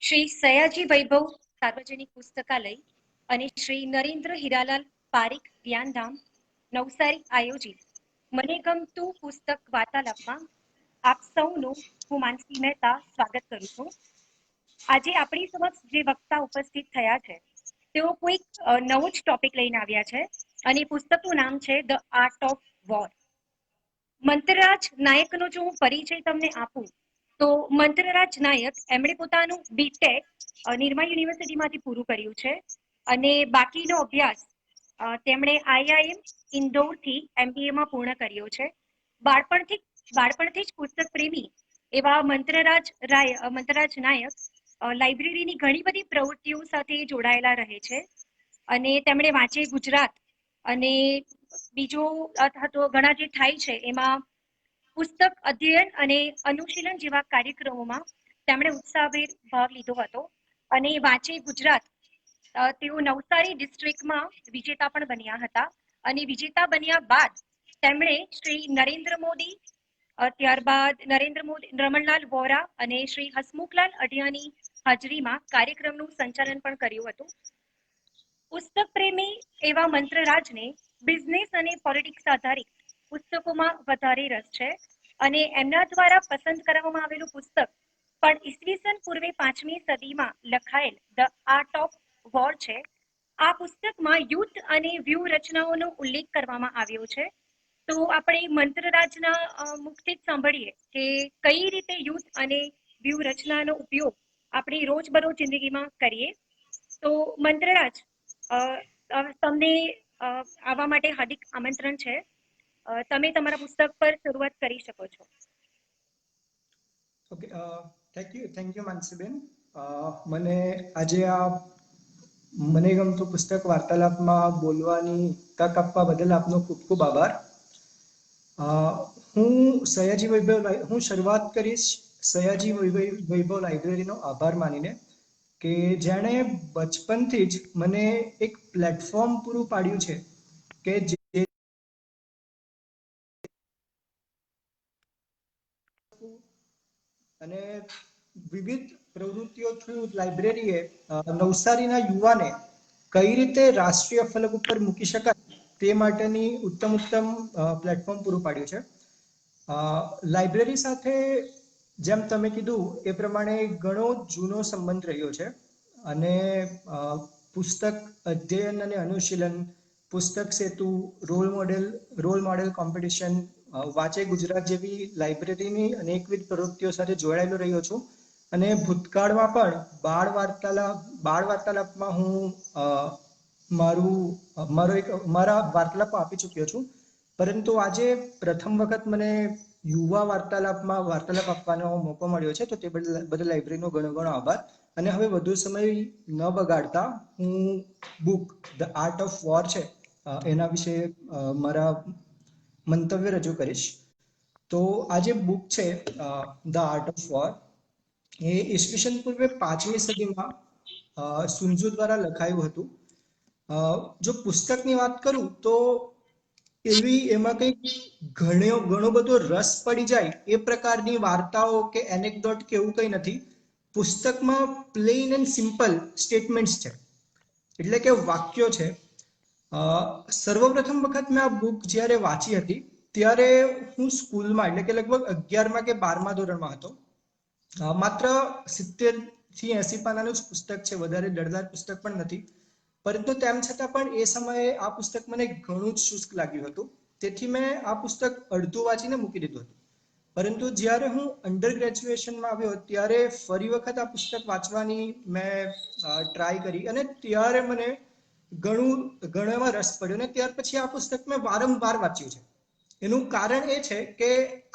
શ્રી સયાજી વૈભવ સાર્વજનિક પુસ્તકાલય અને શ્રી નરેન્દ્ર હીરાલાલ પારીખ જ્ઞાનધામ નવસારી આયોજિત મને ગમતું પુસ્તક વાર્તાલાપમાં આપ સૌનું હું માનસી મહેતા સ્વાગત કરું છું. આજે આપણી સમક્ષ જે વક્તા ઉપસ્થિત થયા છે તેઓ કોઈક નવો જ ટોપિક લઈને આવ્યા છે અને પુસ્તકનું નામ છે ધ આર્ટ ઓફ વોર. મંત્રરાજ નાયકનો જો હું પરિચય તમને આપું તો મંત્રરાજ નાયક એમણે પોતાનું બીટેક નિરમા યુનિવર્સિટીમાંથી પૂરું કર્યું છે અને બાકીનો અભ્યાસ તેમણે આઈઆઈએમ ઇન્દોરથી એમબીએમાં પૂર્ણ કર્યો છે. બાળપણથી જ પુસ્તક પ્રેમી એવા મંત્રરાજ નાયક લાઇબ્રેરીની ઘણી બધી પ્રવૃત્તિઓ સાથે જોડાયેલા રહે છે અને તેમણે વાંચે ગુજરાત અને બીજો અથવા ઘણા જે થાય છે એમાં પુસ્તક અધ્યયન અને અનુશીલન જેવા કાર્યક્રમોમાં તેમણે ઉત્સાહભેર ભાગ લીધો હતો અને વાંચે ગુજરાત તેઓ નવસારી ડિસ્ટ્રિક્ટમાં વિજેતા પણ બન્યા હતા અને વિજેતા બન્યા બાદ તેમણે શ્રી નરેન્દ્ર મોદી ત્યારબાદ રમણલાલ વોરા અને શ્રી હસમુખલાલ અઢિયાની હાજરીમાં કાર્યક્રમનું સંચાલન પણ કર્યું હતું. પુસ્તક પ્રેમી એવા મંત્રરાજને બિઝનેસ અને પોલિટિક્સ આધારિત પુસ્તકોમાં વધારે રસ છે અને એમના દ્વારા પસંદ કરવામાં આવેલું પુસ્તક પણ ઈસવીસન પૂર્વે 5મી સદીમાં લખાયેલ ધ આર્ટ ઓફ વોર છે. આ પુસ્તકમાં યુદ્ધ અને વ્યૂહ રચનાઓનો ઉલ્લેખ કરવામાં આવ્યો છે. તો આપણે મંત્રરાજના મુખથી જ સાંભળીએ કે કઈ રીતે યુદ્ધ અને વ્યૂહ રચનાનો ઉપયોગ આપણી રોજબરોજ જિંદગીમાં કરીએ. તો મંત્રરાજ તમને આવવા માટે હાર્દિક આમંત્રણ છે. તમે તમારા પુસ્તક પર શરૂઆત કરી શકો છો. ઓકે, થેન્ક યુ માનસીબેન. મને આજે આ મને ગમતું પુસ્તક વાર્તાલાપમાં બોલવાની તક આપવા બદલ આપનો ખૂબ ખૂબ આભાર. હું શરૂઆત કરીશ સયાજી વૈભવ લાઇબ્રેરીનો આભાર માનીને કે જેણે બચપનથી જ મને એક પ્લેટફોર્મ પૂરું પાડ્યું છે કે જે અને વિવિધ પ્રવૃત્તિઓ થ્રુ લાઇબ્રેરીએ નવસારીના યુવાને કઈ રીતે રાષ્ટ્રીય ફલક ઉપર મૂકી શકાય તે માટેની ઉત્તમ પ્લેટફોર્મ પૂરું પાડ્યું છે. લાઇબ્રેરી સાથે જેમ તમે કીધું એ પ્રમાણે ઘણો જૂનો સંબંધ રહ્યો છે અને પુસ્તક અધ્યયન અને અનુશીલન, પુસ્તક સેતુ, રોલ મોડેલ કોમ્પિટિશન, વાંચે ગુજરાત જેવી લાઇબ્રેરીની અનેકવિધ પ્રવૃત્તિઓ સાથે જોડાયેલો રહ્યો છું અને ભૂતકાળમાં પણ બાળ વાર્તાલાપમાં હું મારા વાર્તાલાપો આપી ચૂક્યો છું. પરંતુ આજે પ્રથમ વખત મને યુવા વાર્તાલાપ આપવાનો મોકો મળ્યો છે, તો તે બદલ લાઇબ્રેરીનો ઘણો ઘણો આભાર. અને હવે વધુ સમય ન બગાડતા હું book the art of war છે એના વિશે મારા મંતવ્ય રજૂ કરીશ. તો આ જે બુક છે ધ આર્ટ ઓફ વોર એ ઈસવીસન પૂર્વે 5મી સદીમાં સુનઝુ દ્વારા લખાયું હતું. જો પુસ્તકની વાત કરું તો એમાં કંઈક ઘણો બધો રસ પડી જાય એ પ્રકારની વાર્તાઓ કે એનેક્ડોટ કે એવું કંઈ નથી. પુસ્તકમાં પ્લેન એન્ડ સિમ્પલ સ્ટેટમેન્ટ્સ છે, એટલે કે વાક્યો છે. સર્વપ્રથમ વખત મેં આ બુક જ્યારે વાંચી હતી ત્યારે હું સ્કૂલમાં એટલે કે લગભગ 11મા કે 12મા ધોરણમાં હતો. માત્ર 70 થી 80 પાનાનું જ પુસ્તક છે, વધારે દળદાર પુસ્તક પણ નથી. પરંતુ તેમ છતાં પણ એ સમયે આ પુસ્તક મને ઘણું જ શુષ્ક લાગ્યું હતું, તેથી મેં આ પુસ્તક અડધું વાંચીને મૂકી દીધું હતું. પરંતુ જ્યારે હું અંડર ગ્રેજ્યુએશનમાં આવ્યો ત્યારે ફરી વખત આ પુસ્તક વાંચવાની મેં ટ્રાય કરી અને ત્યારે મને ઘણો એમાં રસ પડ્યો અને ત્યાર પછી આ પુસ્તક મેં વારંવાર વાંચ્યું છે. એનું કારણ એ છે કે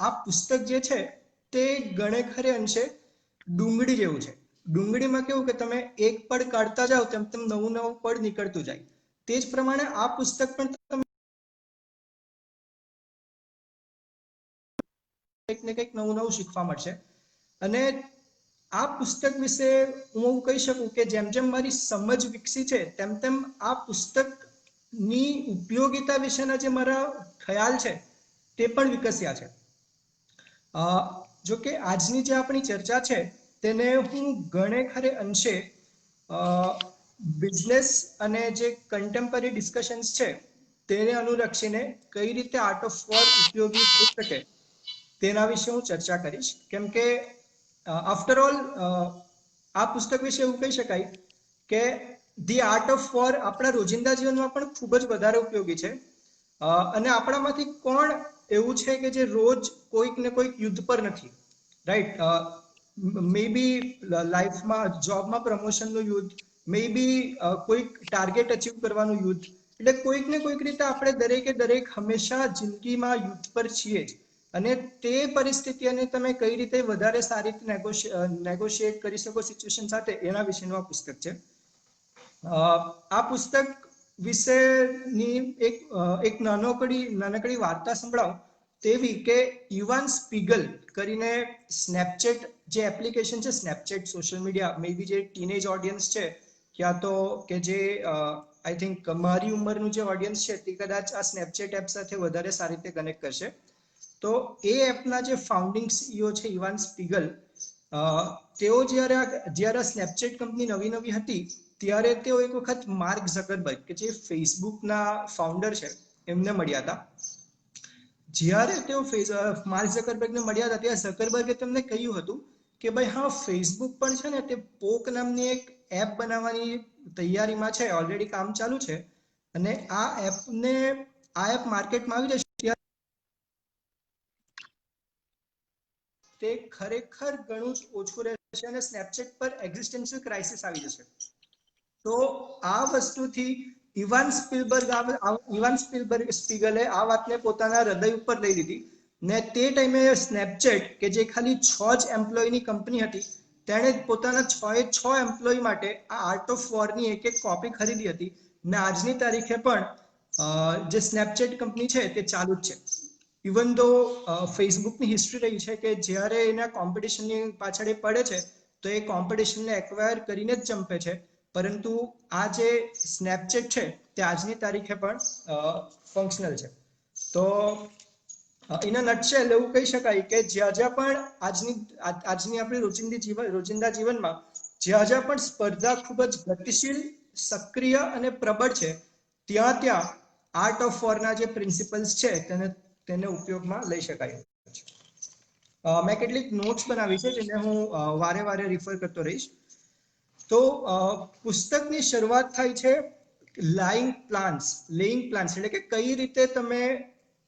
આ પુસ્તક જે છે તે ગણે ખરે અંશે ડુંગળી જેવું છે. ડુંગળીમાં કેવું કે તમે એક પડ કાઢતા જાઓ તેમ નવું પડ નીકળતું જાય. તે જ પ્રમાણે આ પુસ્તક પણ તમે કંઈક ને કંઈક નવું શીખવા મળશે. અને આ પુસ્તક વિશે હું એવું કહી શકું કે જેમ જેમ મારી સમજ વિકસી છે તેમ આ પુસ્તકની ઉપયોગિતા વિશેના જે મારા ખ્યાલ છે તે પણ વિકસ્યા છે. જો કે આજની જે આપણી ચર્ચા છે તેને હું ઘણે ખરે અંશે બિઝનેસ અને જે કન્ટેમ્પરરી ડિસ્કશન્સ છે તેને અનુલક્ષીને કઈ રીતે આર્ટ ઓફ વોર ઉપયોગી થઈ શકે તેના વિશે હું ચર્ચા કરીશ. કેમ કે આફ્ટર ઓલ આ પુસ્તક વિશે એવું કહી શકાય કે ધી આર્ટ ઓફ વોર આપણા રોજિંદા જીવનમાં પણ ખૂબ જ વધારે ઉપયોગી છે. અને આપણામાંથી કોણ એવું છે કે જે રોજ કોઈક ને કોઈક યુદ્ધ પર નથી, રાઈટ? મે બી લાઈફમાં જોબમાં પ્રમોશનનું યુદ્ધ, મે બી કોઈક ટાર્ગેટ અચીવ કરવાનું યુદ્ધ, એટલે કોઈક ને કોઈક રીતે આપણે દરેકે દરેક હંમેશા જિંદગીમાં યુદ્ધ પર છીએ જ. અને તે પરિસ્થિતિને તમે કઈ રીતે વધારે સારી રીતે નેગોશિએટ કરી શકો સિચ્યુએશન સાથે, એના વિશેનું આ પુસ્તક છે. આ પુસ્તક વિશેની એક નાનકડી વાર્તા સંભળાવું તેવી કે ઇવાન સ્પીગલ કરીને સ્નેપચેટ જે એપ્લિકેશન છે, સ્નેપચેટ સોશિયલ મીડિયા, મે બી જે ટીનેજ ઓડિયન્સ છે ક્યાં તો કે જે આઈ થિંક મારી ઉંમરનું જે ઓડિયન્સ છે તે કદાચ આ સ્નેપચેટ એપ સાથે વધારે સારી રીતે કનેક્ટ કરશે. તો એ એપના જે ફાઉન્ડિંગ સીઈઓ છે ઇવાન સ્પીગલ, તેઓ જ્યારે સ્નેપચેટ કંપની નવી હતી ત્યારે તેઓ એક વખત માર્ક ઝકરબર્ગ કે જે ફેસબુકના ફાઉન્ડર છે એમને મળ્યા હતા. જ્યારે તેઓ માર્ક ઝકરબર્ગને મળ્યા હતા ત્યારે ઝકરબર્ગે તેમને કહ્યું હતું કે ભાઈ હા, ફેસબુક પણ છે ને તે પોક નામની એક એપ બનાવવાની તૈયારીમાં છે, ઓલરેડી કામ ચાલુ છે, અને આ એપ માર્કેટમાં આવી જશે તે ખરેખર ઘણું જ ઓછું રહેશે અને સ્નેપચેટ પર એક્ઝિસ્ટન્શિયલ ક્રાઇસિસ આવી જશે. તો આ વસ્તુથી ઇવાન સ્પીગલે આ વાતને પોતાના હૃદય ઉપર લઈ લીધી ને તે ટાઈમે સ્નેપચેટ કે જે ખાલી 6 જ એમ્પ્લોયની કંપની હતી, તેણે પોતાના 6 એમ્પ્લોય માટે આ આર્ટ ઓફ વોરની એક કોપી ખરીદી હતી ને આજની તારીખે પણ જે સ્નેપચેટ કંપની છે તે ચાલુ જ છે. ઇવન ધો ફેસબુકની હિસ્ટ્રી રહી છે કે જ્યારે એના કોમ્પિટિશનની પાછળ પડે છે તો એ કોમ્પિટિશનને એક્વાયર કરીને જ ચંપે છે, પરંતુ આ જે સ્નેપચેટ છે તે આજની તારીખે પણ ફંક્શનલ છે. તો એના નટશેલ એવું કહી શકાય કે જ્યાં પણ આજની આપણી રોજિંદા જીવનમાં જ્યાં પણ સ્પર્ધા ખૂબ જ ગતિશીલ, સક્રિય અને પ્રબળ છે, ત્યાં આર્ટ ઓફ વોરના જે પ્રિન્સિપલ્સ છે તેને ઉપયોગમાં લઈ શકાય. મેં કેટલીક નોટ્સ બનાવી છે જેને હું વારે વારે રિફર કરતો રહીશ. તો પુસ્તકની શરૂઆત થાય છે લેઇંગ પ્લાન્સ એટલે કે કઈ રીતે તમે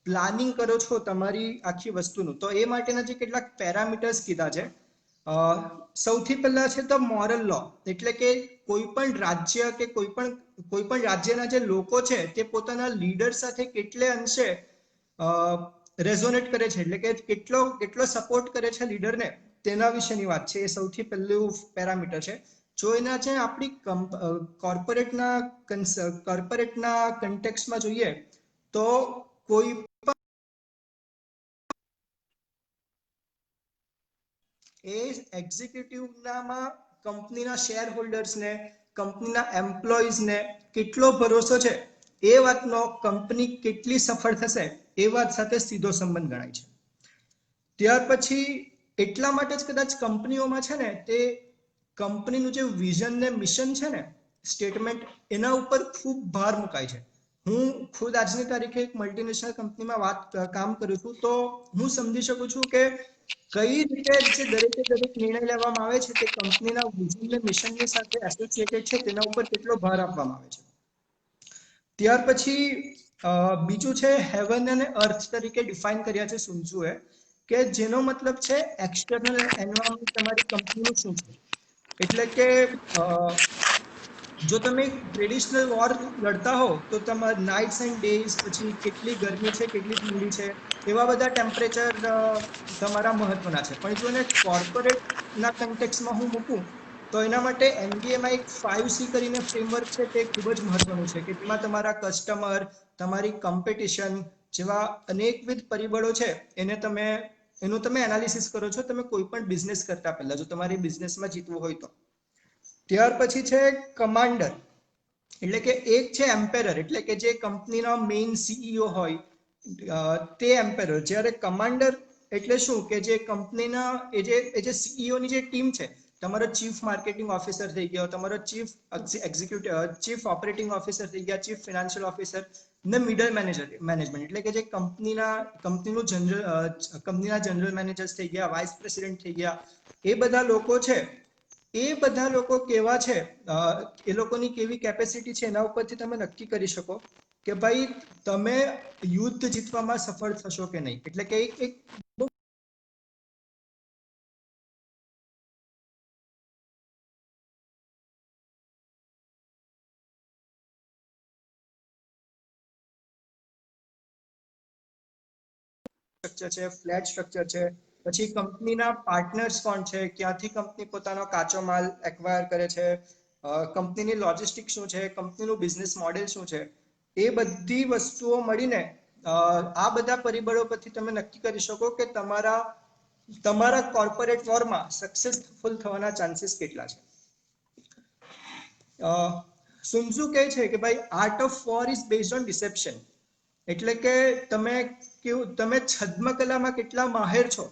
પ્લાનિંગ કરો છો તમારી આખી વસ્તુનું. તો એ માટેના જે કેટલાક પેરામીટર્સ કીધા છે. સૌથી પહેલા છે તો મોરલ લો, એટલે કે કોઈ પણ રાજ્ય કે કોઈ પણ રાજ્યના જે લોકો છે તે પોતાના લીડર સાથે કેટલે અંશે રેઝોનેટ કરે છે, એટલે કે કેટલો સપોર્ટ કરે છે લીડરને, તેના વિશેની વાત છે. એ સૌથી પહેલું પેરામીટર છે. જો એના છે આપણી કોર્પોરેટના કન્ટેક્સમાં જોઈએ તો કોઈ એ એક્ઝિક્યુટિવનામાં કંપનીના શેર હોલ્ડર્સને, કંપનીના એમ્પ્લોઈઝને કેટલો ભરોસો છે એ વાતનો કંપની કેટલી સફળ થશે એ વાત સાથે સીધો સંબંધ ગણાય છે. ત્યાર પછી એટલા માટે જ કદાચ કંપનીઓમાં છે ને તે કંપનીનું જે વિઝન ને મિશન છે ને, સ્ટેટમેન્ટ, એના ઉપર ખૂબ ભાર મુકાય છે. હું ખુદ આજની તારીખે એક મલ્ટીનેશનલ કંપનીમાં કામ કરું છું, તો હું સમજી શકું છું કે કઈ રીતે જે દરેકે દરેક નિર્ણય લેવામાં આવે છે તે કંપનીના વિઝન ને મિશનની સાથે એસોસિએટેડ છે તેના ઉપર કેટલો ભાર આપવામાં આવે છે. ત્યાર પછી બીજું છે હેવન અને અર્થ તરીકે ડિફાઇન કર્યા છે સુન ત્ઝુએ, કે જેનો મતલબ છે એક્સટર્નલ એન્વાયરમેન્ટ તમારી કંપનીનું શું છે. એટલે કે જો તમે ટ્રેડિશનલ વોર લડતા હો તો તમારા નાઇટ્સ એન્ડ ડેઝ, પછી કેટલી ગરમી છે, કેટલી ઠંડી છે, એવા બધા ટેમ્પરેચર તમારા મહત્વના છે. પણ જો એને કોર્પોરેટના કન્ટેક્સમાં હું મૂકું તો એના માટે એમબીએમાં એક 5C કરીને ફ્રેમવર્ક છે તે ખૂબ જ મહત્વનું છે, કે જેમાં તમારા કસ્ટમર, તમારી કોમ્પિટિશન જેવા અનેકવિધ પરિબળો છે એનું તમે એનાલિસિસ કરો છો તમે કોઈ પણ બિઝનેસ કરતા પહેલા, જો તમારી બિઝનેસમાં જીતવું હોય તો. ત્યાર પછી છે કમાન્ડર, એટલે કે એક છે એમ્પેરર, એટલે કે જે કંપનીના મેઇન સીઈઓ હોય તે એમ્પેરર. જ્યારે કમાન્ડર એટલે શું, કે જે કંપનીના એ જે સીઈઓની જે ટીમ છે તમારો ચીફ માર્કેટિંગ ઓફિસર થઈ ગયો, તમારો ચીફ ઓપરેટિંગ ઓફિસર થઈ ગયા, ચીફ ફિનાન્શિયલ ઓફિસર ને મિડલ મેનેજમેન્ટ એટલે કે જે કંપનીના જનરલ મેનેજર્સ થઈ ગયા, વાઇસ પ્રેસિડેન્ટ થઈ ગયા, એ બધા લોકો છે, એ બધા લોકો કેવા છે, એ લોકોની કેવી કેપેસિટી છે, એના ઉપરથી તમે નક્કી કરી શકો કે ભાઈ તમે યુદ્ધ જીતવામાં સફળ થશો કે નહીં. એટલે કે એક સ્ટ્રક્ચર છે, ફ્લેટ સ્ટ્રક્ચર છે, પછી કંપનીના પાર્ટનર્સ કોણ છે, ક્યાંથી કંપની પોતાનો કાચો માલ એક્વાયર કરે છે, કંપનીની લોજિસ્ટિક શું છે, કંપનીનું બિઝનેસ મોડેલ શું છે, એ બધી વસ્તુઓ મળીને આ બધા પરિબળો પરથી તમે નક્કી કરી શકો કે તમારા કોર્પોરેટ વોરમાં સક્સેસફુલ થવાના ચાન્સીસ કેટલા છે. સુન ત્ઝુ કહે છે કે ભાઈ art of war is based on deception. એટલે કે તમે છદ્મકલામાં કેટલા માહેર છો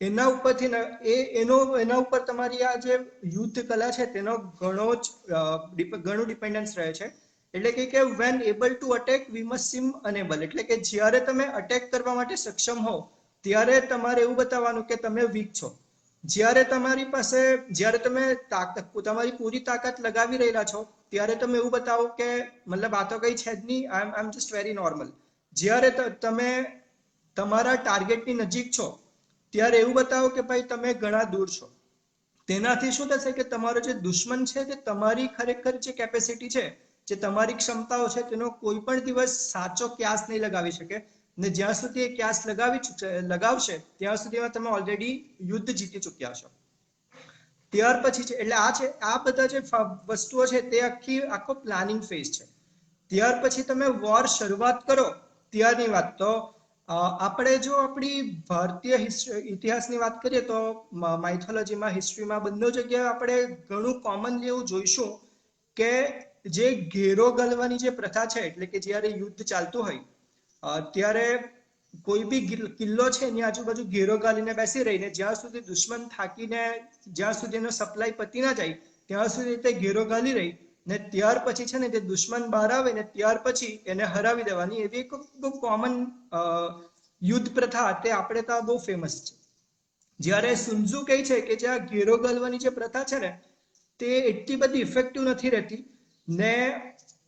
એના ઉપરથી એના ઉપર તમારી આ જે યુદ્ધ કલા છે તેનો ઘણું ડિપેન્ડન્સ રહે છે. એટલે કે when able to attack we must seem unable. એટલે કે જ્યારે તમે અટેક કરવા માટે સક્ષમ હો ત્યારે તમારે એવું બતાવવાનું કે તમે વીક છો. જ્યારે તમે તમારી પૂરી તાકાત લગાવી રહેલા છો ત્યારે તમે એવું બતાવો કે મતલબ આ તો કઈ છે જ નહીં, આઈ એમ જસ્ટ વેરી નોર્મલ. જ્યારે તમે તમારા ટાર્ગેટની નજીક છો ત્યારે એવું બતાવો કે ભાઈ તમે ઘણા દૂર છો. તેનાથી શું થશે કે તમારો જે દુશ્મન છે તે તમારી ખરેખર જે કેપેસિટી છે, જે તમારી ક્ષમતાઓ છે તેનો કોઈ પણ દિવસ સાચો ક્યાસ નહીં લગાવી શકે. ને જ્યાં સુધી એ ક્યાસ લગાવશે ત્યાં સુધીમાં તમે ઓલરેડી યુદ્ધ જીતી ચૂક્યા છો. ત્યાર પછી છે એટલે આ બધા જે વસ્તુઓ છે તે આખો પ્લાનિંગ ફેઝ છે. ત્યાર પછી તમે વોર શરૂઆત કરો ત્યારની વાત. તો આપણે જો આપણી ભારતીય ઇતિહાસની વાત કરીએ તો માઇથોલોજીમાં, હિસ્ટ્રીમાં બંને જગ્યાએ આપણે ઘણું કોમનલી એવું જોઈશું કે જે ઘેરો ગલવાની જે પ્રથા છે, એટલે કે જ્યારે યુદ્ધ ચાલતું હોય ત્યારે કોઈ બી કિલ્લો છે એની આજુબાજુ ઘેરો ગાલીને બેસી રહીને જ્યાં સુધી દુશ્મન થાકીને જ્યાં સુધી એનો સપ્લાય પતી ના જાય ત્યાં સુધી તે ઘેરો ગાલી રહી ને ત્યાર પછી છે ને તે દુશ્મન બહાર આવે ને ત્યાર પછી એને હરાવી દેવાની, એવી એક બહુ કોમન યુદ્ધ પ્રથા તે આપણે ત્યાં બહુ ફેમસ છે. જ્યારે સુન ત્ઝુ કહે છે કે જે આ ઘેરો ગાલવાની જે પ્રથા છે ને તે એટલી બધી ઇફેક્ટિવ નથી રહેતી ને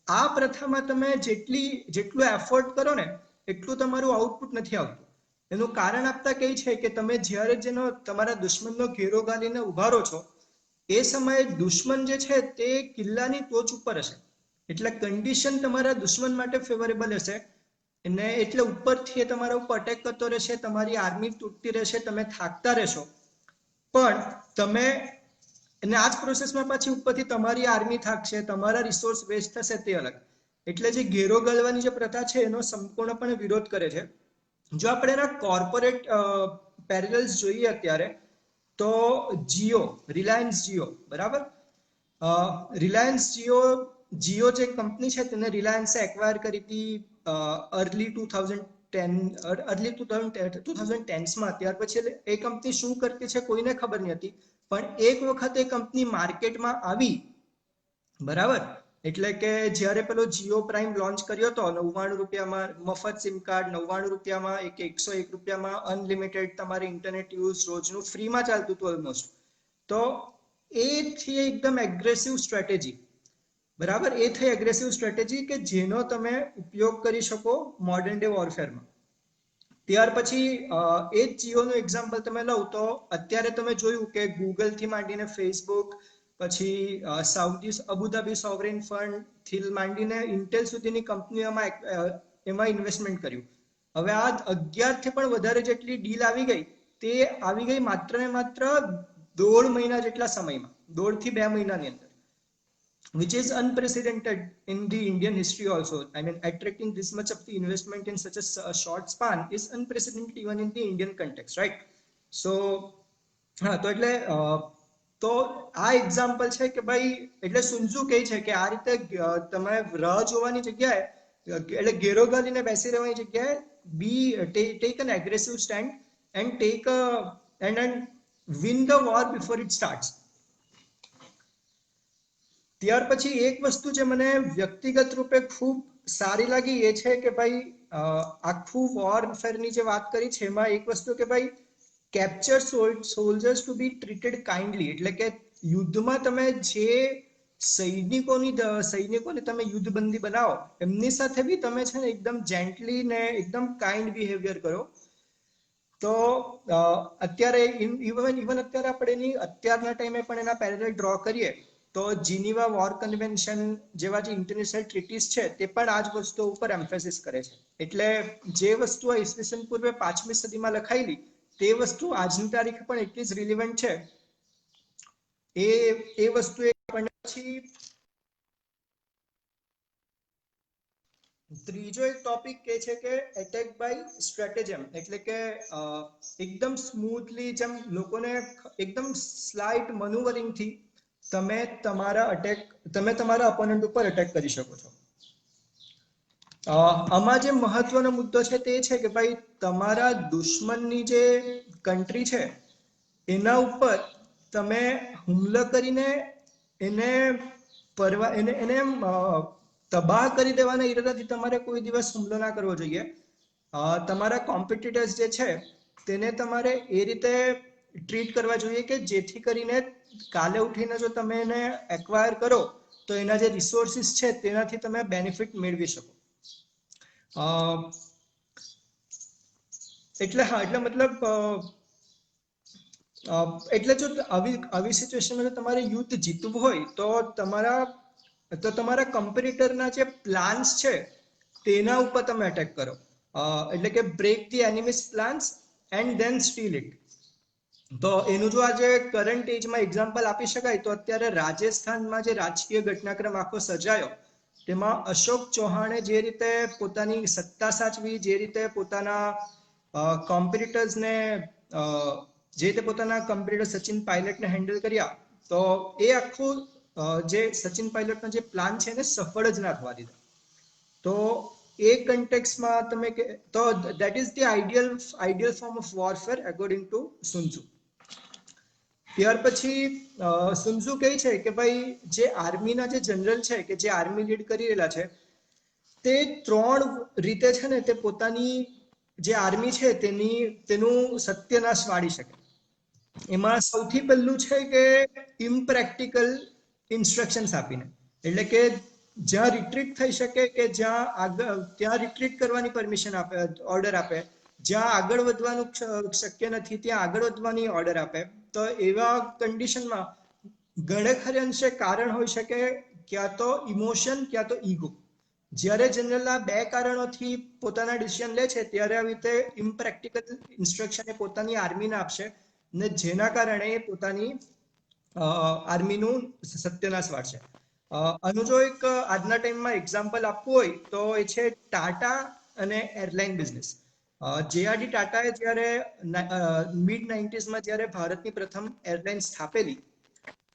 આ પ્રથામાં તમે જેટલું એફર્ટ કરો ને એટલું તમારું આઉટપુટ નથી આવતું. એનું કારણ આપતા કહે છે કે તમે જ્યારે તમારા દુશ્મનનો ઘેરો ગાલીને ઉભારો છો એ સમયે દુશ્મન જે છે તે કિલ્લાની ટોચ ઉપર હશે. એટલે કન્ડિશન તમારા દુશ્મન માટે ફેવરેબલ હશે ને એટલે ઉપરથી એ તમારા ઉપર અટેક કરતો રહેશે, તમારી આર્મી તૂટતી રહેશે, તમે થાકતા રહેશો. પણ તમે અને આ જ પ્રોસેસમાં પાછી ઉપરથી તમારી આર્મી થાકશે, તમારા રિસોર્સ વેસ્ટ થશે, તે અલગ. એટલે જે ઘેરો ગાલવાની જે પ્રથા છે એનો સંપૂર્ણપણે વિરોધ કરે છે. જો આપણે એના કોર્પોરેટ પેરેલલ્સ જોઈએ અત્યારે તો રિલાયન્સ જીઓ, બરાબર, રિલાયન્સ જીઓ જે કંપની છે તેને રિલાયન્સે એક્વાયર કરી હતી અર્લી 2010માં. ત્યાર પછી એ કંપની શું કરતી છે કોઈને ખબર નહીં હતી, પણ એક વખત એ કંપની માર્કેટમાં આવી, બરાબર, એટલે કે જ્યારે પેલો જીઓ પ્રાઇમ લોન્ચ કર્યો હતો 99 રૂપિયામાં મફત સિમ કાર્ડ, 99 રૂપિયામાં 101 રૂપિયામાં અનલિમિટેડ તમારે ઇન્ટરનેટ યુઝ રોજનું ફ્રીમાં ચાલતું હતું ઓલમોસ્ટ. તો એ થી એકદમ એગ્રેસિવ સ્ટ્રેટેજી, બરાબર, એ થઈ એગ્રેસિવ સ્ટ્રેટેજી કે જેનો તમે ઉપયોગ કરી શકો મોડર્ન ડે વોરફેરમાં. ત્યાર પછી એ જ જીઓનું એક્ઝામ્પલ તમે લો તો અત્યારે તમે જોયું કે ગૂગલ થી માંડીને ફેસબુક, પછી અબુધાબી સોવરેન ફંડ થી માંડીને ઇન્ટેલ સુધીની કંપનીઓમાં એમાં ઇન્વેસ્ટમેન્ટ કર્યું. હવે આ 11 થી પણ વધારે જેટલી ડીલ આવી ગઈ તે આવી ગઈ માત્ર ને માત્ર 1.5 મહિના જેટલા સમયમાં, 1.5 થી 2 મહિનાની અંદર, which is unprecedented in the Indian history also. I mean, attracting this much of the investment in such a short span is unprecedented even in the Indian context, right? So તો એટલે તો આ એક્ઝામ્પલ છે કે ભાઈ એટલે સુન Tzu કહે છે કે આ રીતે તમે રાહ જોવાની જગ્યાએ એટલે ઘેરો ગાલીને બેસી રહેવાની જગ્યાએ take an aggressive stand and win the war before it starts. ત્યાર પછી એક વસ્તુ જે મને વ્યક્તિગત રૂપે ખૂબ સારી લાગી એ છે કે ભાઈ આખું વોરફેરની જે વાત કરી છે એમાં એક વસ્તુ કે ભાઈ કેપ્ચર સોલ્જર્સ ટુ બી ટ્રીટેડ કાઇન્ડલી, એટલે કે યુદ્ધમાં તમે જે સૈનિકોને તમે યુદ્ધબંધી બનાવો એમની સાથે બી તમે છે ને એકદમ જેન્ટલી ને એકદમ કાઇન્ડ બિહેવિયર કરો. તો અત્યારે ઇવન અત્યારે આપણે એની અત્યારના ટાઈમે પણ એના પેરેલલ ડ્રો કરીએ તો જીનીવા વોર કન્વેન્શન જેવા જે ઇન્ટરનેશનલ ટ્રીટીઝ છે તે પણ આ જ વસ્તુ ઉપર એમ્ફેસિસ કરે છે. એટલે જે વસ્તુઓ ઈસવીસન પૂર્વે 5મી સદીમાં લખાયેલી તે વસ્તુ આજની તારીખે પણ એટલી જ રિલિવન્ટ છે. એ વસ્તુ આપણને પછી ત્રીજો એક ટોપિક એ છે કે એટેક બાય સ્ટ્રેટેજમ, એટલે કે એકદમ સ્મૂથલી જેમ લોકોને એકદમ સ્લાઇટ મનુવરિંગ થી તમે તમારા ઓપોનન્ટ ઉપર અટેક કરી શકો છો. આમાં જે મહત્વનો મુદ્દો છે તે છે કે ભાઈ તમારા દુશ્મનની જે કન્ટ્રી છે એના ઉપર તમે હુમલો કરીને એને તબાહ કરી દેવાના ઈરાદાથી તમારે કોઈ દિવસ હુમલો ના કરવો જોઈએ. તમારા કોમ્પિટિટર્સ જે છે તેને તમારે એ રીતે ટ્રીટ કરવા જોઈએ કે જેથી કરીને કાલે ઉઠીને જો તમે એને એક્વાયર કરો તો એના જે રિસોર્સિસ છે તેનાથી તમે બેનિફિટ મેળવી શકો. એટલે મતલબ એટલે જો આવી સિચ્યુએશનમાં તમારે યુદ્ધ જીતવું હોય તો તમારા કમ્પિટિટરના જે પ્લાન્સ છે તેના ઉપર તમે અટેક કરો. એટલે કે break the enemy's plans and then steal it. તો એનું જો આજે કરંટ એજમાં એક્ઝામ્પલ આપી શકાય તો અત્યારે રાજસ્થાનમાં જે રાજકીય ઘટનાક્રમ આખો સર્જાયો તેમાં અશોક ચૌહાણે જે રીતે પોતાની સત્તા સાચવી, જે રીતે પોતાના કોમ્પિટિટર્સને જે રીતે પોતાના કોમ્પિટિટર સચિન પાયલટને હેન્ડલ કર્યા, તો એ આખું જે સચિન પાયલટનો જે પ્લાન છે એને સફળ જ ના થવા દીધો. તો એ કન્ટેક્સમાં તમે તો that is the ideal form of warfare according to Sun Tzu. ત્યાર પછી સુન ત્ઝુ કહે છે કે ભાઈ જે આર્મીના જે જનરલ છે કે જે આર્મી લીડ કરી રહેલા છે તે 3 રીતે છે ને તે પોતાની જે આર્મી છે તેનું સત્યનાશ વાળી શકે. એમાં સૌથી પહેલું છે કે ઇમ્પ્રેક્ટિકલ ઇન્સ્ટ્રક્શન્સ આપીને, એટલે કે જ્યાં રિટ્રીટ થઈ શકે કે ત્યાં રિટ્રીટ કરવાની પરમિશન આપે, ઓર્ડર આપે. જ્યાં આગળ વધવાનું શક્ય નથી ત્યાં આગળ વધવાની ઓર્ડર આપે. તો એવા કન્ડિશનમાં ઘણે ખરે અંશે કારણ હોઈ શકે ક્યાં તો ઇમોશન ક્યાં તો ઈગો. જ્યારે જનરલ આ 2 કારણોથી પોતાના ડિસિઝન લે છે ત્યારે આવી રીતે ઇમ્પ્રેક્ટિકલ ઇન્સ્ટ્રક્શન એ પોતાની આર્મીને આપશે ને જેના કારણે પોતાની આર્મીનું સત્યનાશ વાળશે. આનું જો એક આજના ટાઈમમાં એક્ઝામ્પલ આપવું હોય તો એ છે ટાટા અને એરલાઇન બિઝનેસ. જેઆરડી ટાટાએ જ્યારે મિડ 90sમાં જ્યારે ભારતની પ્રથમ એરલાઇન સ્થાપેલી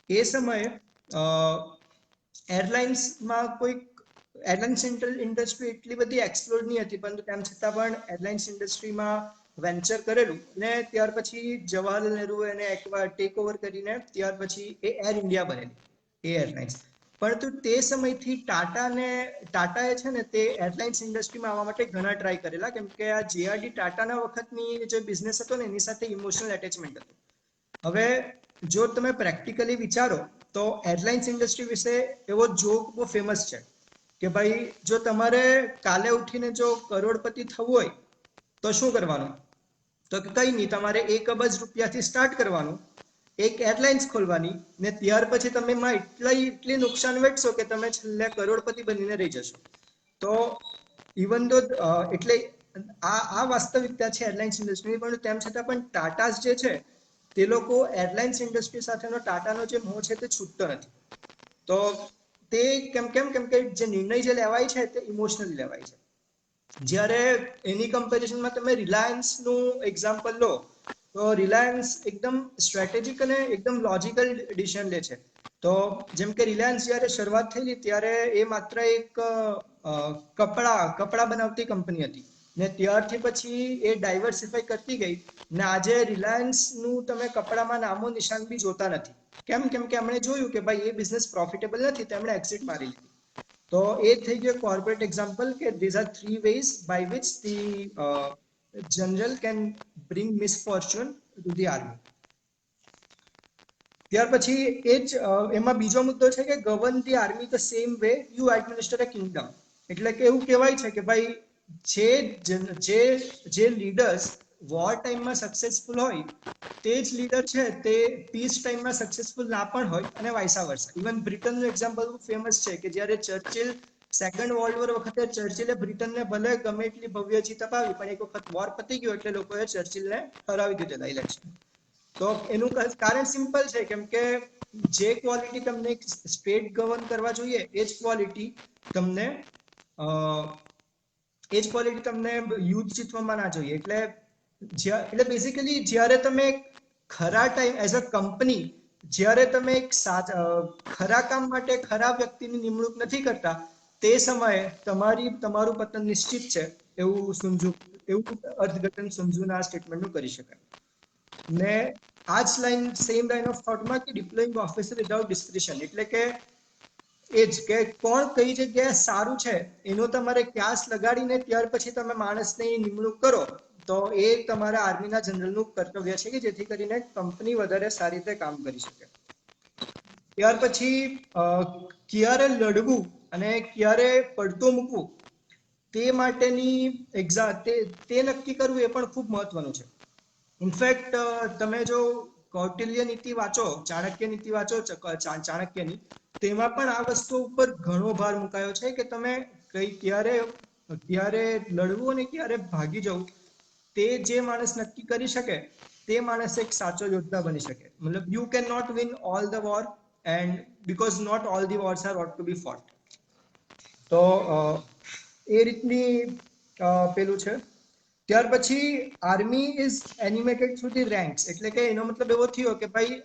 એ સમયે એરલાઇન્સમાં એરલાઇન્સ ઇન્ડસ્ટ્રી એટલી બધી એક્સપ્લોર નહીં હતી, પરંતુ તેમ છતાં પણ એરલાઇન્સ ઇન્ડસ્ટ્રીમાં વેન્ચર કરેલું ને ત્યાર પછી જવાહરલાલ નહેરુએ એને ટેક ઓવર કરીને ત્યાર પછી એ એર ઇન્ડિયા બનેલી, એ એરલાઇન્સ. પરંતુ તે સમયથી ટાટાએ છે ને તે એરલાઇન્સ ઇન્ડસ્ટ્રીમાં આવવા માટે ઘણા ટ્રાય કરેલા, કેમ કે આ જેઆરડી ટાટાના વખતની જે બિઝનેસ હતો ને એની સાથે ઇમોશનલ એટેચમેન્ટ હતું. હવે જો તમે પ્રેક્ટિકલી વિચારો તો એરલાઇન્સ ઇન્ડસ્ટ્રી વિશે એવો જોક બહુ ફેમસ છે કે ભાઈ જો તમારે કાલે ઉઠીને જો કરોડપતિ થવું હોય તો શું કરવાનું? તો કઈ નહીં, તમારે 1 અબજ રૂપિયાથી સ્ટાર્ટ કરવાનું, એક એરલાઇન્સ ખોલવાની ને ત્યાર પછી તમે એમાં એટલી નુકસાન વેઠશો કે તમે છેલ્લે કરોડપતિ બનીને રહી જશો. તો ઇવન દો એટલે આ વાસ્તવિકતા છે એરલાઇન્સ ઇન્ડસ્ટ્રીની, પણ તેમ છતાં પણ ટાટાસ જે છે તે લોકો એરલાઇન્સ ઇન્ડસ્ટ્રી સાથેનો ટાટાનો જે મોહ છે તે છૂટતો નથી. તો તે કેમ કે જે નિર્ણય જે લેવાય છે તે ઇમોશનલી લેવાય છે. જ્યારે એની કમ્પેરિઝનમાં તમે રિલાયન્સનું એક્ઝામ્પલ લો તો રિલાયન્સ એકદમ સ્ટ્રેટેજિક અને એકદમ લોજિકલ ડિસિઝન લે છે. તો જેમ કે રિલાયન્સ જ્યારે શરૂઆત થયેલી ત્યારે એ માત્ર એક કપડા બનાવતી કંપની હતી ને ત્યારથી પછી એ ડાયવર્સિફાઈ કરતી ગઈ ને આજે રિલાયન્સ નું તમે કપડામાં નામો નિશાન બી જોતા નથી. કેમ કે એમણે જોયું કે ભાઈ એ બિઝનેસ પ્રોફિટેબલ નથી, તેમણે એક્ઝિટ મારી લીધી. તો એ થઈ ગયો કોર્પોરેટ એક્ઝામ્પલ કે these are 3 ways by which the general can bring misfortune to the army. ત્યાર પછી એ જ એમાં બીજો મુદ્દો છે કે govern the army the same way you administer a kingdom. એટલે કે એવું કહેવાય છે કે ભાઈ જે લીડર્સ વોર ટાઈમમાં સક્સેસફુલ હોય તે જ લીડર છે તે પીસ ટાઈમમાં સક્સેસફુલ ના પણ હોય અને વાઇસા વર્સા. ઇવન બ્રિટનનું એક્ઝામ્પલ ફેમસ છે કે જ્યારે ચર્ચિલ સેકન્ડ વર્લ્ડ વોર વખતે ચર્ચિલે બ્રિટનને ભલે ગમે એટલી ભવ્ય જીત અપાવી પણ એક વખત વોર પતી ગયો એટલે લોકોએ ચર્ચિલને હરાવી દીધેલા ઇલેક્શન. તો એનું કારણ સિમ્પલ છે કેમ કે જે ક્વોલિટી તમને સ્ટેટ ગવર્ન કરવા જોઈએ એ જ ક્વોલિટી તમને યુદ્ધ જીતવામાં ના જોઈએ. એટલે બેઝિકલી જ્યારે તમે ખરા ટાઈમ એઝ અ કંપની જ્યારે તમે એક ખરા કામ માટે ખરા વ્યક્તિની નિમણૂક નથી કરતા તે સમયે તમારું પતન નિશ્ચિત છે એવું અર્થઘટન સંજુના સ્ટેટમેન્ટનું કરી શકાય. ને આ જ સેમ લાઈન ઓફ થોટમાં કે ડિપ્લોઈંગ ઓફિસર વિધાઉટ ડિસ્ક્રિશન, એટલે કે એ જ કે કોણ કઈ જગ્યાએ સારું છે એનો તમારે ક્યાસ લગાડીને ત્યાર પછી તમે માણસની નિમણૂક કરો તો એ તમારા આર્મીના જનરલનું કર્તવ્ય છે કે જેથી કરીને કંપની વધારે સારી રીતે કામ કરી શકે. ત્યાર પછી ક્યારે લડવું અને ક્યારે પડતો મૂકવું તે માટેની તે નક્કી કરવું એ પણ ખૂબ મહત્વનું છે. ઇનફેક્ટ તમે જો કૌટિલ્ય નીતિ વાંચો, ચાણક્ય નીતિ વાંચો ચાણક્યની, તેમાં પણ આ વસ્તુ ઉપર ઘણો ભાર મુકાયો છે કે તમે ક્યારે લડવું અને ક્યારે ભાગી જવું તે જે માણસ નક્કી કરી શકે તે માણસ એક સાચો યોદ્ધા બની શકે. મતલબ you can not win all the war and because not all the wars are worth to be fought. તો એ રીતની પેલું છે. ત્યાર પછી army is animated through the ranks, એટલે કે એનો મતલબ એવો થયો કે ભાઈ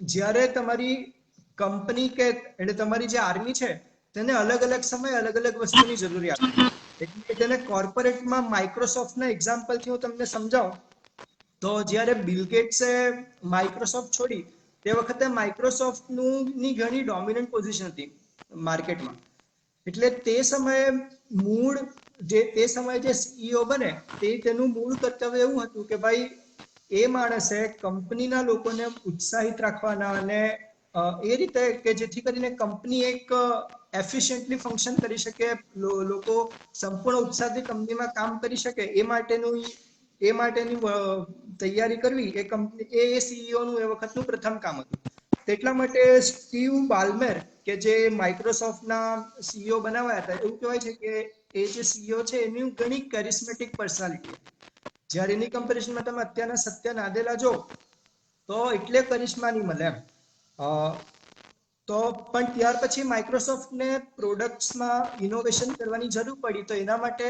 જ્યારે તમારી કંપની કે એટલે તમારી જે આર્મી છે તેને અલગ અલગ સમયે અલગ અલગ વસ્તુની જરૂરિયાત છે. એટલે તેને કોર્પોરેટમાં માઇક્રોસોફ્ટના એક્ઝામ્પલથી હું તમને સમજાવું તો જ્યારે બિલ ગેટ્સે માઇક્રોસોફ્ટ છોડી તે વખતે માઇક્રોસોફ્ટની ઘણી ડોમિનન્ટ પોઝિશન હતી માર્કેટમાં. એટલે તે સમયે જે સીઈઓ બને તેનું મૂળ કર્તવ્ય એવું હતું કે ભાઈ એ માણસે કંપનીના લોકોને ઉત્સાહિત રાખવાના અને એ રીતે કે જેથી કરીને કંપની એક એફિશિયન્ટલી ફંક્શન કરી શકે, લોકો સંપૂર્ણ ઉત્સાહથી કંપનીમાં કામ કરી શકે એ માટેની તૈયારી કરવી એ સીઈઓ નું એ વખતનું પ્રથમ કામ હતું. એટલા માટે સ્ટીવ બાલ્મેર કે જે માઇક્રોસોફ્ટના સીઈઓ બનાવ્યા હતા એવું કહેવાય છે કે એ જે સીઈઓ છે એની ઘણી કેરિસ્મેટિક પર્સનાલિટી. જ્યારે એની કમ્પેરિઝનમાં તમે અત્યારના સત્ય નાદેલા જો તો એટલે કરિશ્મા નહીં મળે એમ. તો પણ ત્યાર પછી માઇક્રોસોફ્ટને પ્રોડક્ટ્સમાં ઇનોવેશન કરવાની જરૂર પડી તો એના માટે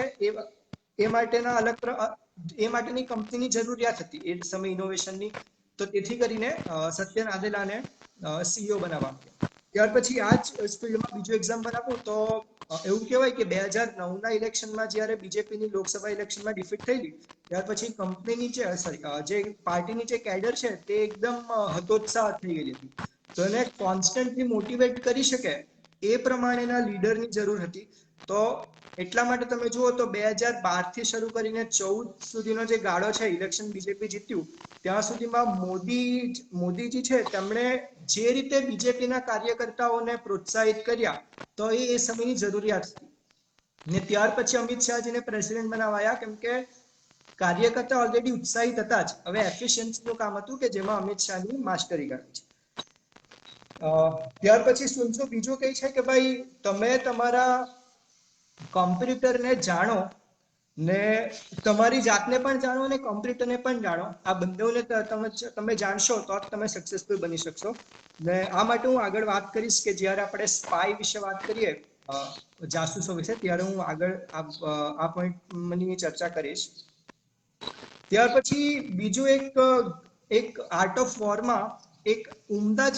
એ માટેની કંપનીની જરૂરિયાત હતી એ સમય ઇનોવેશનની. તો તેથી કરીને સત્ય નાદેલાને સીઈઓ બનાવવા. ત્યાર પછી આ જ ફિલ્ડમાં બીજું એક્ઝામ્પલ આપું તો એવું કહેવાય કે 2009ના ઇલેક્શનમાં જ્યારે બીજેપીની લોકસભા ઇલેક્શનમાં ડિફીટ થયેલી ત્યાર પછી કંપનીની જે પાર્ટીની જે કેડર છે તે એકદમ હતોત્સાહ થઈ ગયેલી હતી. તો એને કોન્સ્ટન્ટલી મોટિવેટ કરી શકે એ પ્રમાણેના લીડરની જરૂર હતી. તો એટલા માટે તમે જુઓ તો 2012થી શરૂ કરીને 14 સુધીનો જે ગાળો છે ઇલેક્શન બીજેપી જીત્યું ત્યાં સુધીમાં મોદીજી છે તેમણે જે રીતે બીજેપીના કાર્યકર્તાઓને પ્રોત્સાહિત કર્યા તો એ સમયની જરૂરિયાત હતી. ને ત્યાર પછી અમિત શાહજીને પ્રેસિડેન્ટ બનાવાયા કેમ કે કાર્યકર્તા ઓલરેડી ઉત્સાહિત હતા જ. હવે એફિશિયન્સીનું કામ હતું કે જેમાં અમિત શાહની માસ્ટરી કાઢી છે. ત્યાર પછી સુનજો બીજું કઈ છે કે ભાઈ તમે તમારા કોમ્પ્યુટરને જાણો ને તમારી જાતને પણ જાણો અને કોમ્પ્યુટરને પણ જાણો. આ બંનેને તમે જાણશો તો તમે સક્સેસફુલ બની શકશો. ને આ માટે હું આગળ વાત કરીશ કે જ્યારે આપણે સ્પાય વિશે વાત કરીએ જાસૂસો વિશે ત્યારે હું આગળ આ પોઈન્ટની ચર્ચા કરીશ. ત્યાર પછી બીજું એક આર્ટ ઓફ વોરમાં એક ઉમદા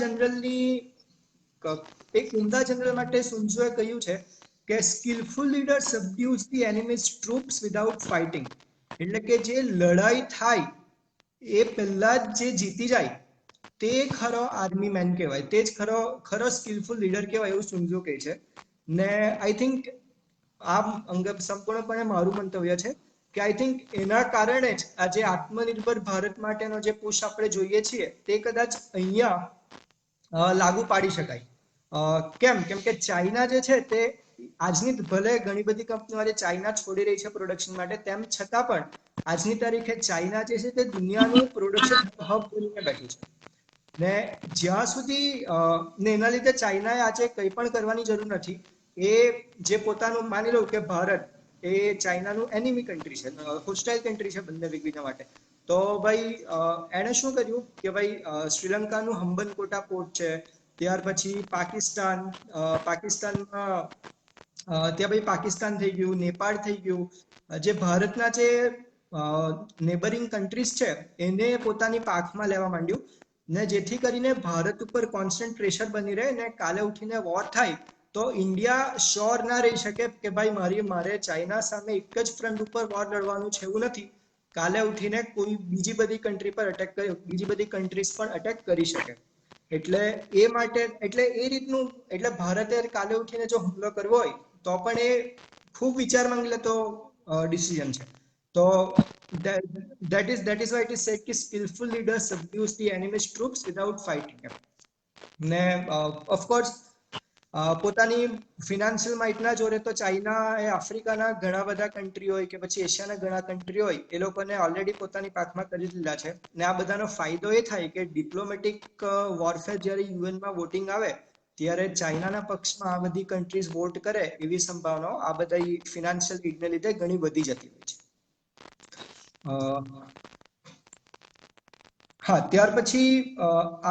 જનરલ માટે સુનજોએ કહ્યું છે કે skillful leader subdues the enemy's troops without fighting, એટલે કે જે લડાઈ થાય એ પહેલા જ જે જીતી જાય તે ખરો આર્મી મેન કહેવાય, તે જ ખરો સ્કિલફુલ લીડર કહેવાય, એવું સુંઝો કહે છે. ને આઈ થિંક આ સંપૂર્ણપણે મારું મંતવ્ય છે કે આઈ થિંક એના કારણે જ આજે આત્મનિર્ભર ભારત માટેનો જે પુશ આપણે જોઈએ છીએ તે કદાચ અહીંયા લાગુ પાડી શકાય. કેમ કે ચાઇના જે છે તે આજની ભલે ઘણી બધી કંપનીઓ આજે ચાઇના છોડી રહી છે પ્રોડક્શન માટે, તેમ છતાં પણ આજની તારીખે ચાઇના જે છે તે દુનિયાનું પ્રોડક્શન હબ બનીને બેઠું છે. ને જ્યાં સુધી ને એના લીધે ચાઇનાએ આજે કંઈ પણ કરવાની જરૂર નથી. એ જે પોતાનું માની લો કે ભારત એ ચાઇનાનું એનિમી કન્ટ્રી છે, હોસ્ટાઇલ કન્ટ્રી છે બંને એકબીજા માટે, તો ભાઈ એણે શું કર્યું કે ભાઈ શ્રીલંકાનું હમ્બનકોટા પોર્ટ છે, ત્યાર પછી પાકિસ્તાનમાં ત્યાં ભાઈ પાકિસ્તાન થઈ ગયું, નેપાળ થઈ ગયું, જે ભારતના જે નેબરિંગ કન્ટ્રીઝ છે એને પોતાની પાંખમાં લેવા માંડ્યું, ને જેથી કરીને ભારત ઉપર કોન્સ્ટન્ટ પ્રેશર બની રહે ને કાલે ઉઠીને વોર થાય તો ઇન્ડિયા શ્યોર ના રહી શકે કે ભાઈ મારે ચાઇના સામે એક જ ફ્રન્ટ ઉપર વોર લડવાનું છે એવું નથી, કાલે ઉઠીને કોઈ બીજી બધી કન્ટ્રી પર અટેક કરે, બીજી બધી કન્ટ્રીઝ પણ અટેક કરી શકે. એટલે એ માટે એટલે એ રીતનું એટલે ભારતે કાલે ઉઠીને જો હુમલો કરવો હોય તો પણ એ ખૂબ વિચાર માંગી લેતો ડિસિઝન છે. તો that is why it is said કે skillful leaders subdues the enemy's troops without fighting them. ને ઓફકોર્સ પોતાની ફિનાન્શિયલ માઇટના જોડે તો ચાઇના એ આફ્રિકાના ઘણા બધા કન્ટ્રી હોય કે પછી એશિયાના ઘણા કન્ટ્રી હોય એ લોકોને ઓલરેડી પોતાની પાંખમાં કરી લીધા છે. ને આ બધાનો ફાયદો એ થાય કે ડિપ્લોમેટિક વોરફેર જ્યારે યુએનમાં વોટિંગ આવે ત્યારે ચાઇનાના પક્ષમાં આ બધી કન્ટ્રીઝ વોટ કરે એવી સંભાવનાઓ આ બધા ફિનાન્શિયલ લીડને લીધે ઘણી વધી જતી હોય છે. હા, ત્યાર પછી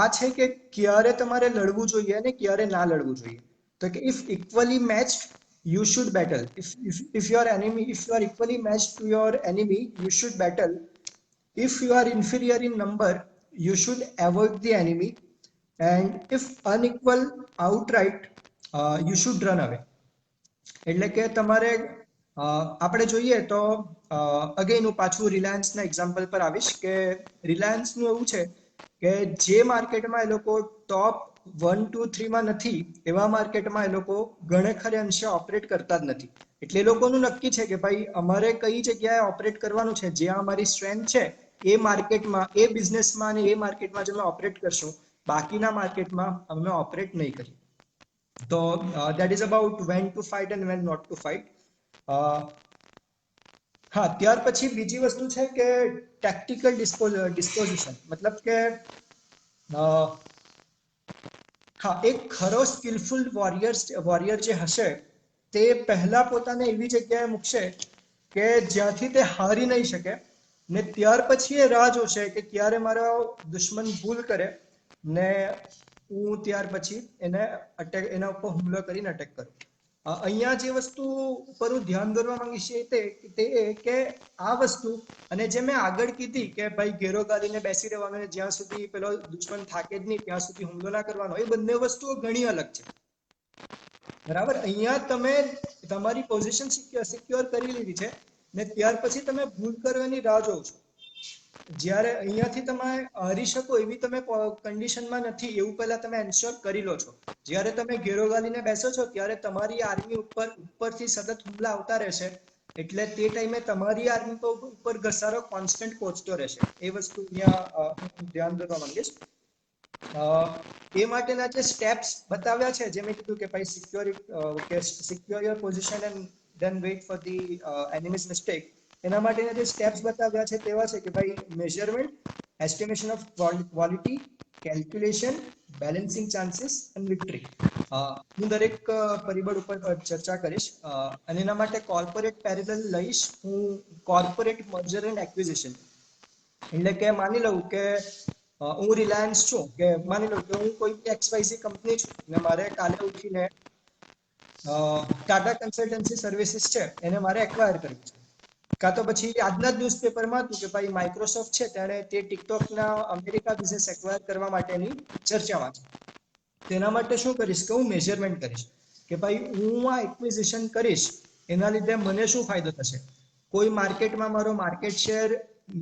આ છે કે ક્યારે તમારે લડવું જોઈએ અને ક્યારે ના લડવું જોઈએ. તો કે if equally matched you should battle. If you are equally matched to your enemy, you should battle. If you are inferior in number, you should avoid the enemy. And if unequal outright, you should run away. એટલે કે તમારે આપણે જોઈએ તો again હું પાછું રિલાયન્સના example પર આવીશ કે રિલાયન્સનું એવું છે કે જે માર્કેટમાં એ લોકો ટોપ 1, 2, 3માં નથી એવા માર્કેટમાં એ લોકો ઘણે ખરે અંશે ઓપરેટ કરતા જ નથી. એટલે એ લોકોનું નક્કી છે કે ભાઈ અમારે કઈ જગ્યાએ ઓપરેટ કરવાનું છે, જ્યાં અમારી સ્ટ્રેન્થ છે એ માર્કેટમાં, એ બિઝનેસમાં અને એ માર્કેટમાં જ અમે ઓપરેટ કરશું, બાકીના માર્કેટમાં અમે ઓપરેટ નહીં કરીએ. તો that is about when to fight and when not to fight. હા, ત્યાર પછી બીજી વસ્તુ છે કે ટેક્ટિકલ ડિસ્પોઝિશન, મતલબ કે હા, એક ખરો સ્કિલફુલ વોરિયર જે હશે તે પહેલા પોતાને એવી જગ્યાએ મૂકશે કે જ્યાંથી તે હારી નહીં શકે, ને ત્યાર પછી એ રાહ જોશે કે ક્યારે મારો દુશ્મન ભૂલ કરે ને હું ત્યાર પછી એના ઉપર હુમલો કરીને અટેક કરું. અહીંયા જે વસ્તુ પર હું ધ્યાન દોરવા માંગીશ તે કે આ વસ્તુ અને જે મેં આગળ કીધી કે ભાઈ ઘેરો ગાલીને બેસી રહેવાનું, જ્યાં સુધી પેલો દુશ્મન થાકે જ નહીં ત્યાં સુધી હુમલો ના કરવાનો, એ બંને વસ્તુઓ ઘણી અલગ છે. બરાબર, અહીંયા તમે તમારી પોઝિશન સિક્યોર કરી લીધી છે ને ત્યાર પછી તમે ભૂલ કરવાની રાહ જોવો છો. જ્યારે અહીંયાથી તમે હારી શકો એવી તમે કન્ડિશનમાં નથી એવું પહેલા તમે એન્શ્યોર કરી લો છો. જ્યારે તમે ઘેરો ગાલીને બેસો છો ત્યારે તમારી આર્મી ઉપરથી સતત હુમલા આવતા રહેશે, એટલે તે ટાઈમે તમારી આર્મી ઉપર ઘસારો કોન્સ્ટન્ટ પહોંચતો રહેશે. એ વસ્તુ અહીંયા ધ્યાન દોરવા માંગીશ. એ માટેના જે સ્ટેપ્સ બતાવ્યા છે, જે મેં કીધું કે ભાઈ secure your position and then weight for the enemies mistake, એના માટેના જે સ્ટેપ્સ બતાવ્યા છે તેવા છે કે ભાઈ measurement, estimation of quality, calculation, balancing chances and victory. હું દરેક પરિબળ ઉપર ચર્ચા કરીશ અને એના માટે કોર્પોરેટ પેરેલલ લઈશ. હું કોર્પોરેટ મર્જર એન્ડ એક્વિઝિશન, એટલે કે માની લઉં કે હું રિલાયન્સ છું, કે માની લઉં કે હું કોઈ XYZ કંપની છું ને મારે કાલે ઉઠીને ટાટા કન્સલ્ટન્સી સર્વિસીસ છે એને મારે એક્વાયર કરવી છે. કાં તો પછી આજના જ ન્યૂઝપેપરમાં હતું કે ભાઈ માઇક્રોસોફ્ટ છે તેણે તે ટિકટોકના અમેરિકા બિઝનેસ એક્વાયર કરવા માટેની ચર્ચામાં છે. તેના માટે શું કરીશ કે હું મેઝરમેન્ટ કરીશ કે ભાઈ હું આ એક્વિઝિશન કરીશ એના લીધે મને શું ફાયદો થશે. કોઈ માર્કેટમાં મારો માર્કેટ શેર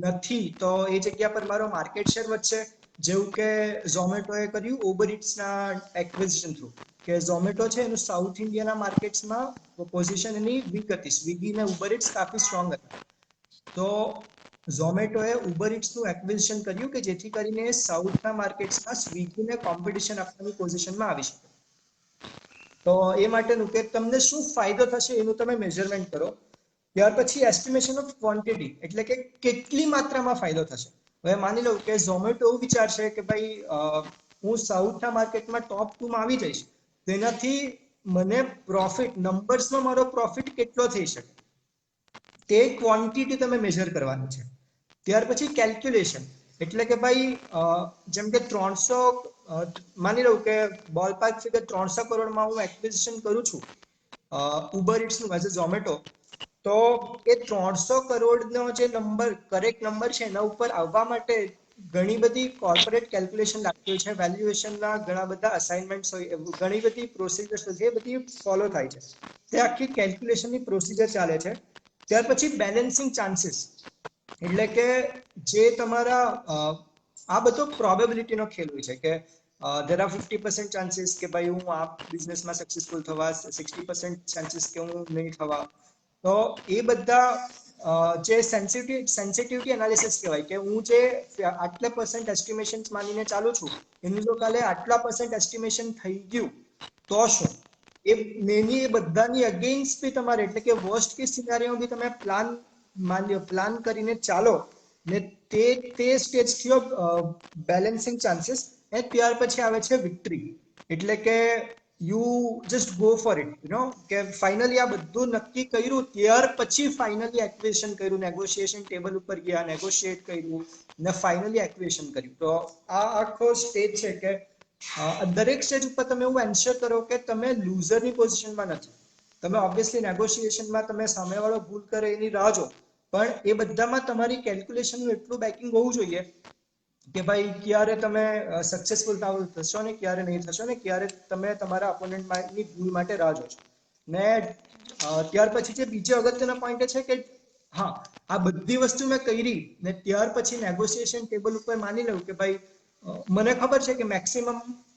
નથી તો એ જગ્યા પર મારો માર્કેટ શેર વધશે, જેવું કે ઝોમેટોએ કર્યું ઉબર ઇટ્સના એક્વિઝિશન થ્રુ, કે ઝોમેટો છે એનું સાઉથ ઇન્ડિયાના માર્કેટ્સમાં પોઝિશન એની વીક હતી, સ્વિગી ને ઉબર ઇટ્સ કાફી સ્ટ્રોંગ હતા. તો ઝોમેટોએ ઉબર ઇટ્સનું એક્વિઝિશન કર્યું કે જેથી કરીને સાઉથના માર્કેટ્સમાં સ્વિગીને કોમ્પિટિશન આપવાની પોઝિશનમાં આવી શકે. તો એ માટેનું કે તમને શું ફાયદો થશે એનું તમે મેઝરમેન્ટ કરો. ત્યાર પછી એસ્ટિમેશન ઓફ ક્વોન્ટિટી, એટલે કે કેટલી માત્રામાં ફાયદો થશે. હવે માની લઉં કે ઝોમેટો એવું વિચારશે કે ભાઈ હું સાઉથના માર્કેટમાં ટોપ 2 માં આવી જઈશ, તેનાથી મને પ્રોફિટ નંબર્સમાં મારો પ્રોફિટ કેટલો થઈ શકે, તે ક્વોન્ટિટી તમે મેઝર કરવાની છે. ત્યાર પછી કેલ્ક્યુલેશન, એટલે કે ભાઈ જેમ કે 300 માની લઉં કે બોલ પાર્ક ફિગર 300 કરોડમાં હું એક્વિઝિશન કરું છું ઉબર ઇટ્સનું એઝ અ ઝોમેટો, તો એ 300 કરોડનો જે નંબર કરેક્ટ નંબર છે એના ઉપર આવવા માટે ઘણી બધી કોર્પોરેટ કેલ્ક્યુલેશન લાગતી હોય છે, વેલ્યુએશનના ઘણા બધા અસાઇનમેન્ટ્સ હોય, ઘણી બધી પ્રોસિજર્સ હોય છે, એ બધી ફોલો થાય છે. તે આખી કેલ્ક્યુલેશનની પ્રોસિજર ચાલે છે. ત્યાર પછી બેલેન્સિંગ ચાન્સીસ, એટલે કે જે તમારા આ બધો પ્રોબેબિલિટીનો ખેલ હોય છે કે there are 50% ચાન્સીસ કે ભાઈ હું આ બિઝનેસમાં સક્સેસફુલ થવા, 60% ચાન્સીસ કે હું નહીં થવા. તો એ બધા જે સેન્સિટિવિટી એનાલિસિસ કહેવાય, કે હું જે આટલા % એસ્ટિમેશન્સ માનીને ચાલુ છું એનું જો કાલે આટલા % એસ્ટિમેશન થઈ ગયું તો શું, એ મેની એ બધાની અગેન્સ્ટ બી તમારે, એટલે કે વર્સ્ટ કેસ સિનારીઓ બી તમે પ્લાન કરીને ચાલો ને તે સ્ટેજ થયો બેલેન્સિંગ ચાન્સીસ. અને ત્યાર પછી આવે છે વિક્ટરી, એટલે કે you just go for it, you know, કે ફાઇનલી આ બધું નક્કી કર્યું ત્યાર પછી ફાઇનલી એક્વિઝિશન કર્યું, નેગોશિએશન ટેબલ ઉપર ગયા, નેગોશિએટ કર્યું ને ફાઇનલી એક્વિઝિશન કર્યું. તો આ આખો સ્ટેજ છે કે દરેક સ્ટેજ ઉપર તમે એવું એન્શ્યોર કરો કે તમે લૂઝરની પોઝિશનમાં નથી. તમે ઓબ્વિયસલી નેગોશિએશનમાં તમે સામેવાળો ભૂલ કરે એની રાહ જો, પણ એ બધામાં તમારી કેલ્ક્યુલેશનનું એટલું બેકિંગ હોવું જોઈએ કે ભાઈ ક્યારે તમે સક્સેસફુલ થશો ને ક્યારે નહીં થશો ને ક્યારે તમે તમારા ઓપોનન્ટની ભૂલ માટે રાહ જોશો. ને ત્યાર પછી જે બીજો અગત્યનો પોઈન્ટ છે કે હા, આ બધી વસ્તુ મેં કરી ને ત્યાર પછી નેગોશિએશન ટેબલ ઉપર માની લઉં કે ભાઈ મને ખબર છે કે મેક્સિમમ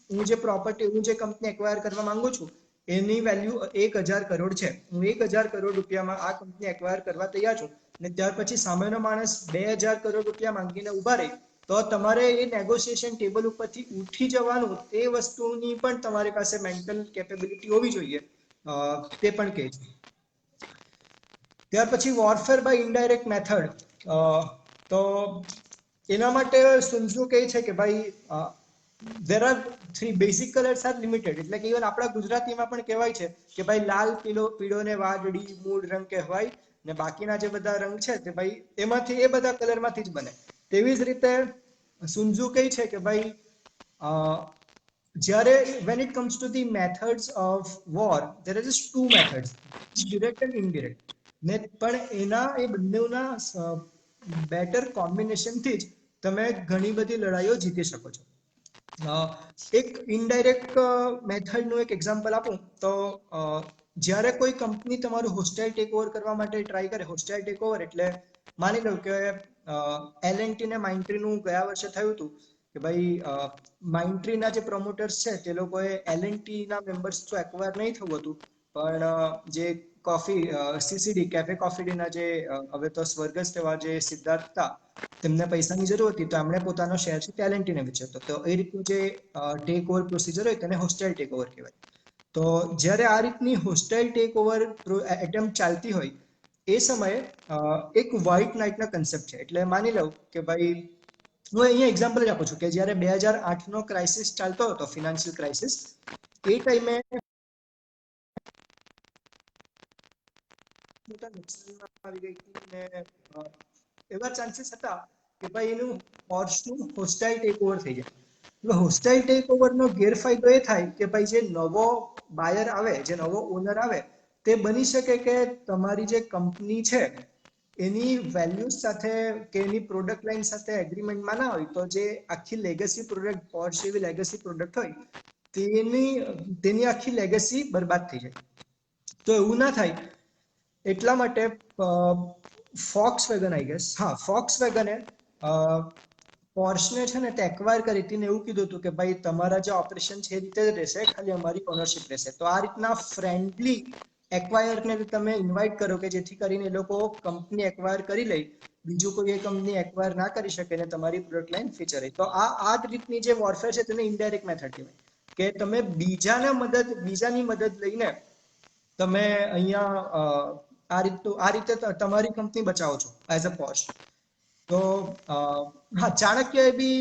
હું જે પ્રોપર્ટી, હું જે કંપની એક્વાયર કરવા માંગુ છું એની વેલ્યુ 1000 કરોડ છે, હું 1000 કરોડ રૂપિયામાં આ કંપની એક્વાયર કરવા તૈયાર છું, ને ત્યાર પછી સામેનો માણસ 2000 કરોડ રૂપિયા માંગીને ઉભા રહે, તો તમારે એ નેગોશિએશન ટેબલ ઉપરથી ઉઠી જવાનું, તે વસ્તુની પણ તમારી પાસે મેન્ટલ કેપેબિલિટી હોવી જોઈએ, તે પણ કહે છે. ત્યાર પછી વોરફેર બાય ઇનડાયરેક્ટ મેથડ, તો એના માટે સુન્ઝુ કહે છે કે ભાઈ there are 3 basic colors are limited, એટલે કે ઇવન આપણા ગુજરાતીમાં પણ કહેવાય છે કે ભાઈ લાલ, પીળો ને વાદળી મૂળ રંગ કહેવાય, ને બાકીના જે બધા રંગ છે તે ભાઈ એમાંથી એ બધા કલરમાંથી જ બને. તેવી જ રીતે સુન્ઝુ કહે છે કે ભાઈ જ્યારે when it comes to the methods of war there are just 2 methods, direct and indirect, ને પણ એના એ બંનેના બેટર કોમ્બિનેશનથી જ તમે ઘણી બધી લડાઈઓ જીતી શકો છો. એક ઇનડાયરેક્ટ મેથડનું એક એક્ઝામ્પલ આપું તો જ્યારે કોઈ કંપની તમારું હોસ્ટાઇલ ટેક ઓવર કરવા માટે ટ્રાય કરે, હોસ્ટાઇલ ટેક ઓવર એટલે માની લો કે L&T ને માઇન્ટ્રીનું ગયા વર્ષે થયું હતું કે ભાઈ માઇન્ટ્રીના જે પ્રમોટર્સ છે તે લોકોએ L&T ના મેમ્બર્સ તો એક્વાયર નહીં થયું હતું, પણ જે કોફી CCD કેફે કોફી ડેના જે હવે તો સ્વર્ગસ્થ એવા જે સિદ્ધાર્થ હતા, તેમને પૈસાની જરૂર હતી તો એમણે પોતાનો શેર છે L&T ને વેચ્યો હતો. તો એ રીતનું જે ટેક ઓવર પ્રોસિજર હોય તેને હોસ્ટાઇલ ટેક ઓવર કહેવાય. તો જ્યારે આ રીતની હોસ્ટાઇલ ટેક ઓવર એટેમ્પ્ટ ચાલતી હોય એ સમયે એક વ્હાઇટ નાઇટના કન્સેપ્ટ છે. એટલે માની લઉં કે ભાઈ હું અહીંયા એક્ઝામ્પલ જ આપું છું કે જ્યારે 2008 નો ક્રાઇસિસ ચાલતો હતો, ફિનાન્શિયલ ક્રાઇસિસ, એ ટાઈમે આવી ગઈ હતી ને એવા ચાન્સીસ હતા કે ભાઈ એનું પોર્શનું હોસ્ટાઇલ ટેક ઓવર થઈ જાય. હવે હોસ્ટાઇલ ટેક ઓવરનો ગેરફાયદો એ થાય કે ભાઈ જે નવો બાયર આવે, જે નવો ઓનર આવે, તે બની શકે કે તમારી જે કંપની છે એની વેલ્યુઝ સાથે કે એની પ્રોડક્ટ લાઇન સાથે એગ્રીમેન્ટમાં ના હોય, તો જે આખી લેગસી પ્રોડક્ટ, પોર્શ જેવી લેગસી પ્રોડક્ટ હોય તેની આખી લેગેસી બરબાદ થઈ જાય. તો એવું ના થાય એટલા માટે ફોક્સ વેગન આઈ ગેસ, હા ફોક્સ વેગને પોર્શને છે ને તે એક્વાયર કરી હતી ને એવું કીધું હતું કે ભાઈ તમારા જે ઓપરેશન છે એ રીતે જ રહેશે, ખાલી અમારી ઓનરશિપ રહેશે. તો આ રીતના ફ્રેન્ડલી એક્વાયરને તમે ઇન્વાઇટ કરો કે જેથી કરીને એ લોકો કંપની એક્વાયર કરી લે, બીજું કોઈ એ કંપની એક્વાયર ના કરી શકે ને તમારી પ્રોડક્ટ લાઈન ફીચર રહે. તો આ જ રીતની જે વોરફેર છે તેને ઇનડાયરેક્ટ મેથડ કહેવાય, કે તમે બીજાની મદદ લઈને તમે અહીંયા આ રીતે તમારી કંપની બચાવો છો એઝ અ પોર્શ. તો હા, ચાણક્યએ બી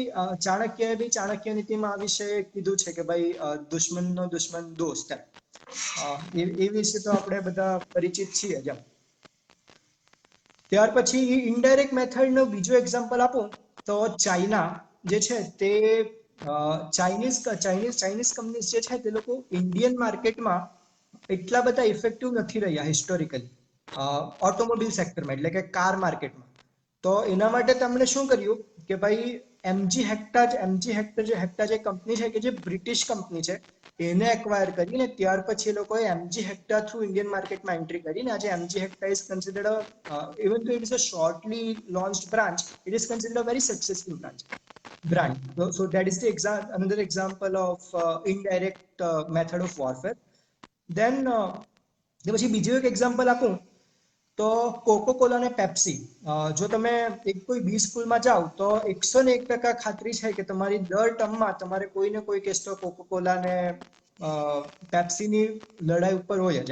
ચાણક્ય નીતિમાં આ વિશે કીધું છે કે ભાઈ દુશ્મનનો દુશ્મન દોસ્ત. એ વિશે તો આપણે બધા પરિચિત છીએ જ. ત્યાર પછી ઇનડાયરેક્ટ મેથડનો બીજો એક્ઝામ્પલ આપું તો ચાઇના જે છે તે ચાઇનીઝ કંપનીઝ જે છે તે લોકો ઇન્ડિયન માર્કેટમાં એટલા બધા ઇફેક્ટિવ નથી રહ્યા હિસ્ટોરિકલી ઓટોમોબાઈલ સેક્ટરમાં, એટલે કે કાર માર્કેટમાં. તો એના માટે તેમણે શું કર્યું કે ભાઈ એમજી હેક્ટર જે કંપની છે કે જે બ્રિટિશ કંપની છે એને એક્વાયર કરીને ત્યાર પછી એ લોકોએ એમજી હેક્ટર થ્રુ ઇન્ડિયન માર્કેટમાં એન્ટ્રી કરીને આજે MG Hector is considered even though it is a shortly launched branch, it is considered a very successful brand. So that is the another example of indirect method of warfare. Then પછી બીજું એક example આપું તો cocoa Cola અને Pepsi. જો તમે કોઈ બી સ્કૂલમાં જાઓ તો 101% ખાતરી છે કે તમારી દર ટર્મમાં તમારે કોઈને કોઈ કેસ તો કોકો કોલા અને પેપ્સીની લડાઈ ઉપર હોય જ.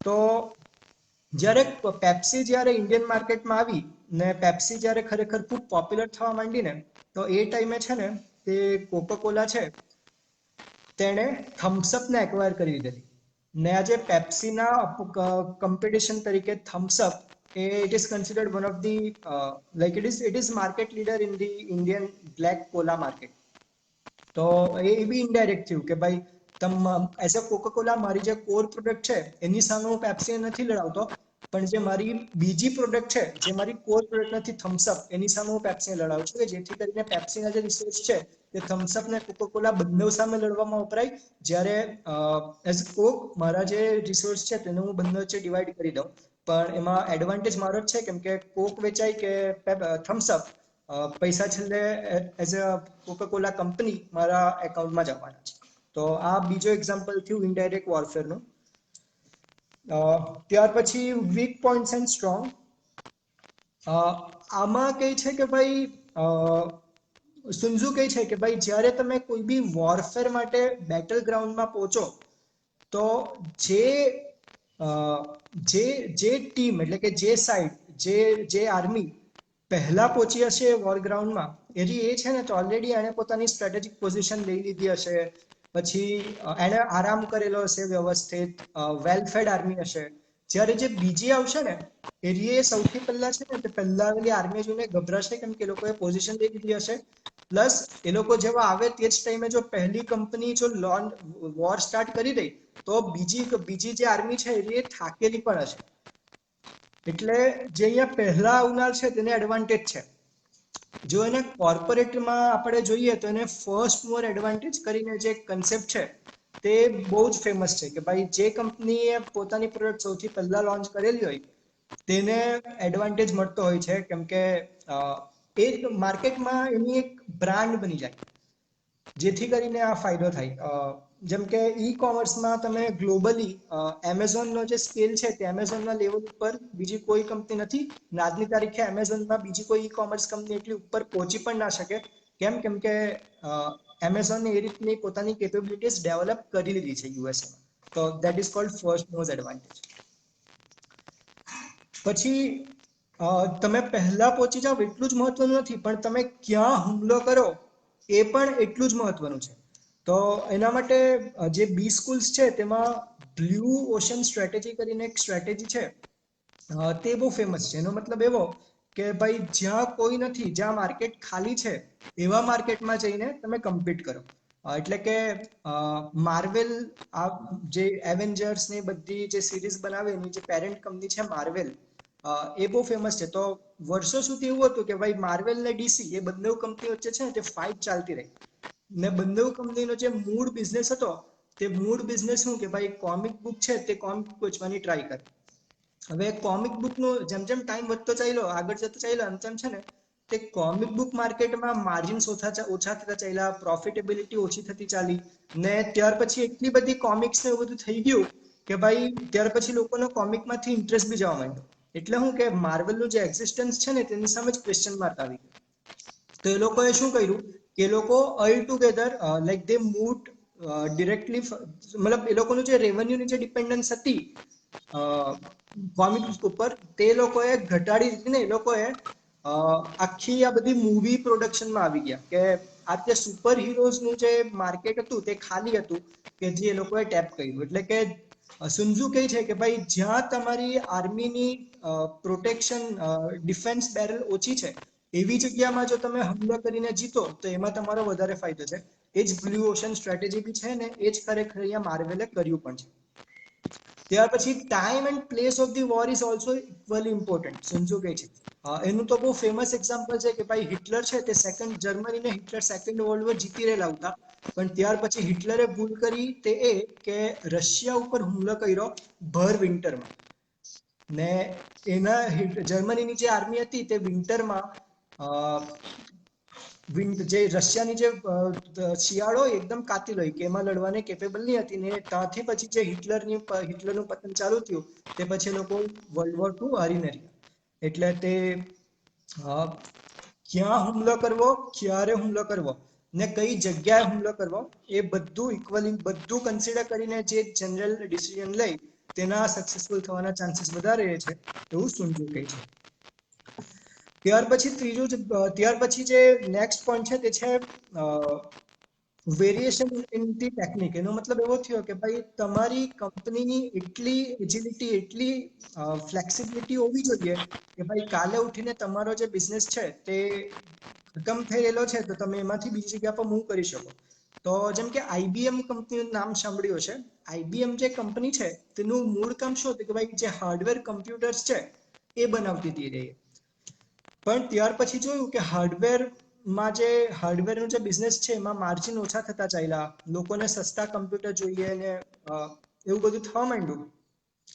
તો જ્યારે પેપ્સી જ્યારે ઇન્ડિયન માર્કેટમાં આવી ને પેપ્સી જ્યારે ખરેખર ખૂબ પોપ્યુલર થવા માંડી ને તો એ ટાઈમે છે ને તે કોકો કોલા છે તેણે થમ્સઅપને એક્વાયર કરી લીધેલી. ને આજે પેપ્સીના કોમ્પિટિશન તરીકે Thums Up it is considered one of the like it is market leader in the Indian black cola market. તો એ બી ઇનડાયરેક્ટ થયું કે ભાઈ એઝ અ કોકો કોલા મારી જે કોર પ્રોડક્ટ છે એની સામે હું પેપ્સી નથી લડાવતો, પણ જે મારી બીજી પ્રોડક્ટ છે જે મારી કોર પ્રોડક્ટ નથી થમ્સઅપ, એની સામે હું પેપ્સીને લડાવું છું કે જેથી કરીને પેપ્સીના જે રિસોર્સ છે તે થમ્સઅપ ને કોકો કોલા બંને સામે લડવામાં વપરાય, જ્યારે એઝ કોક મારા જે રિસોર્સ છે તેને હું બંને વચ્ચે ડિવાઈડ કરી દઉં. પણ એમાં એડવાન્ટેજ મારો જ છે કેમ કે કોક વેચાય કે થમ્સઅપ, પૈસા છેલ્લે as a Coca Cola company મારા એકાઉન્ટમાં જ આવવાના છે. તો આ બીજો એક્ઝામ્પલ થયું ઇનડાયરેક્ટ વોરફેરનું. ત્યાર પછી વીક પોઈન્ટ્સ એન્ડ સ્ટ્રોંગ. આમાં કઈ છે કે ભાઈ સુન્ઝુ કહે છે કે ભાઈ જ્યારે તમે કોઈ બી વોરફેર માટે બેટલ ગ્રાઉન્ડમાં પહોંચો તો જે ટીમ એટલે કે જે સાઈડ જે આર્મી પહેલા પહોંચી હશે વોર ગ્રાઉન્ડમાં એ છે ને તો ઓલરેડી એને પોતાની સ્ટ્રેટેજિક પોઝિશન લઈ લીધી હશે, પછી એને આરામ કરેલો હશે વ્યવસ્થિત, વેલફેડ આર્મી હશે. જ્યારે જે બીજી આવશે ને એ સૌથી પહેલા છે ને તે પહેલા આર્મી જોઈને ગભરાશે કેમ કે એ લોકોએ પોઝિશન લઈ લીધી હશે. પ્લસ એ લોકો જેવા આવે તે જ ટાઈમે જો પહેલી કંપની જો વોર સ્ટાર્ટ કરી દે તો બીજી જે આર્મી છે એ થાકેલી પણ હશે. એટલે જે અહીંયા પહેલા આવનાર છે તેને એડવાન્ટેજ છે. જો એને કોર્પોરેટમાં આપણે જોઈએ તો એને ફર્સ્ટ મોર એડવાન્ટેજ કરીને જે કન્સેપ્ટ છે તે બહુ જ ફેમસ છે કે ભાઈ જે કંપનીએ પોતાની પ્રોડક્ટ સૌથી પહેલા લોન્ચ કરેલી હોય તેને એડવાન્ટેજ મળતો હોય છે કેમ કે એ માર્કેટમાં એની એક બ્રાન્ડ બની જાય, જેથી કરીને આ ફાયદો થાય. જેમ કે ઈ કોમર્સમાં તમે ગ્લોબલી એમેઝોનનો જે સ્કેલ છે તે એમેઝોનના લેવલ ઉપર બીજી કોઈ કંપની નથી. આજની તારીખે એમેઝોનમાં બીજી કોઈ ઈ કોમર્સ કંપની એટલી ઉપર પહોંચી પણ ના શકે. કેમ કે એમેઝોનને એ રીતની પોતાની કેપેબિલિટીઝ ડેવલપ કરી લીધી છે યુએસએમાં. તો that is called first mover's advantage. પછી તમે પહેલા પહોંચી જાઓ એટલું જ મહત્વનું નથી, પણ તમે ક્યાં હુમલો કરો એ પણ એટલું જ મહત્વનું છે. તો એના માટે જે બી સ્કૂલ્સ છે તેમાં બ્લુ ઓશન સ્ટ્રેટેજી કરીને એક સ્ટ્રેટેજી છે તે બહુ ફેમસ છે. એનો મતલબ એવો કે ભાઈ જ્યાં કોઈ નથી, જ્યાં માર્કેટ ખાલી છે એવા માર્કેટમાં જઈને તમે કમ્પીટ કરો. એટલે કે માર્વેલ જે એવેન્જર્સ ની બધી જે સિરીઝ બનાવે એની જે પેરેન્ટ કંપની છે માર્વેલ, એ બહુ ફેમસ છે. તો વર્ષો સુધી એવું હતું કે ભાઈ માર્વેલ ને ડીસી એ બંને કંપની વચ્ચે છે ને તે ફાઇટ ચાલતી રહી. ને બંને કંપનીનો જે મૂળ બિઝનેસ હતો તે મૂળ બિઝનેસ શું કે ભાઈ કોમિક બુક છે તે કોમિક વેચવાની ટ્રાય કરે. હવે કોમિક બુકનું જેમ જેમ ટાઈમ વધતો ચાલ્યો આગળ જતો ચાલ્યો એમ તેમ છે ને તે કોમિક બુક માર્કેટમાં માર્જિન્સ ઓછા થતા ચાલ્યા, પ્રોફિટેબિલિટી ઓછી થતી ચાલી ને ત્યાર પછી એટલી બધી કોમિક્સ ને એવું બધું થઈ ગયું કે ભાઈ ત્યાર પછી લોકોનો કોમિકમાંથી ઇન્ટરેસ્ટ બી જવા માંડ્યો. એટલે શું કે માર્વલનું જે એક્ઝિસ્ટન્સ છે ને તેની સામે જ ક્વેશ્ચન માર્ક આવી ગયો. તો એ લોકોએ શું કર્યું કે એ લોકો ઓલ ટુગેધર લાઈક દે મૂવ ડિરેક્ટલી, મતલબ એ લોકોનું જે રેવન્યુની જે ડિપેન્ડન્સ હતી કોમિક બુક ઉપર તે લોકોએ ઘટાડી દીધી ને એ લોકોએ આખી આ બધી મૂવી પ્રોડક્શનમાં આવી ગયા કે આ જે સુપર હિરોઝનું જે માર્કેટ હતું તે ખાલી હતું કે જે એ લોકોએ ટેપ કર્યું. એટલે કે સુનઝુ કહે છે કે ભાઈ જ્યાં તમારી આર્મીની પ્રોટેક્શન ડિફેન્સ બેરલ ઓછી છે એવી જગ્યામાં જો તમે હુમલો કરીને જીતો તો એમાં તમારો વધારે ફાયદો છે. એ જ બ્લુ ઓશન સ્ટ્રેટેજી બી છે ને એ જ ખરેખર અહીંયા માર્વેલે કર્યું પણ છે. ત્યાર પછી time and place of the war is also equally important Sun Tzu કહે છે. એનું તો બહુ ફેમસ એક્ઝામ્પલ છે કે ભાઈ હિટલર છે તે જર્મનીને હિટલર સેકન્ડ વર્લ્ડ વોર જીતી રહેલા હતા, પણ ત્યાર પછી હિટલરે ભૂલ કરી તે એ કે રશિયા ઉપર હુમલો કર્યો ભર વિન્ટરમાં ને એના જર્મનીની જે આર્મી હતી તે વિન્ટરમાં જે રશિયાની જે શિયાળો એકદમ કાતિલ હોય કે એમાં લડવાને કેપેબલ નહીં હતી ને ત્યાંથી પછી જે હિટલરનું પતન ચાલુ થયું તે પછી લોકો વર્લ્ડ વોર 2 હારીને રહ્યા. એટલે તે ક્યાં હુમલો કરવો, ક્યારે હુમલો કરવો ને કઈ જગ્યાએ હુમલો કરવો એ બધું ઇક્વલી બધું કન્સિડર કરીને જે જનરલ ડિસિઝન લઈ તેના સક્સેસફુલ થવાના ચાન્સીસ વધારે રહે છે એવું સુનઝુ કહે છે. ત્યાર પછી જે નેક્સ્ટ પોઈન્ટ છે તે છે વેરિએશન ઇન ધી ટેકનિક. એનો મતલબ એવો થયો કે ભાઈ તમારી કંપનીની એટલી એજિલિટી, એટલી ફ્લેક્સિબિલિટી હોવી જોઈએ કે ભાઈ કાલે ઉઠીને તમારો જે બિઝનેસ છે તે ખતમ થઈ રહેલો છે તો તમે એમાંથી બીજી જગ્યા પર મૂવ કરી શકો. તો જેમ કે IBM કંપનીનું નામ સાંભળ્યું છે. IBM જે કંપની છે તેનું મૂળ કામ શું હતું કે ભાઈ જે હાર્ડવેર કમ્પ્યુટર્સ છે એ બનાવતી હતી રહી. પણ ત્યાર પછી જોયું કે હાર્ડવેરનો જે બિઝનેસ છે એમાં માર્જિન ઓછા થતા ચાલ્યા, લોકોને સસ્તા કમ્પ્યુટર જોઈએ ને એવું બધું થવા માંડ્યું.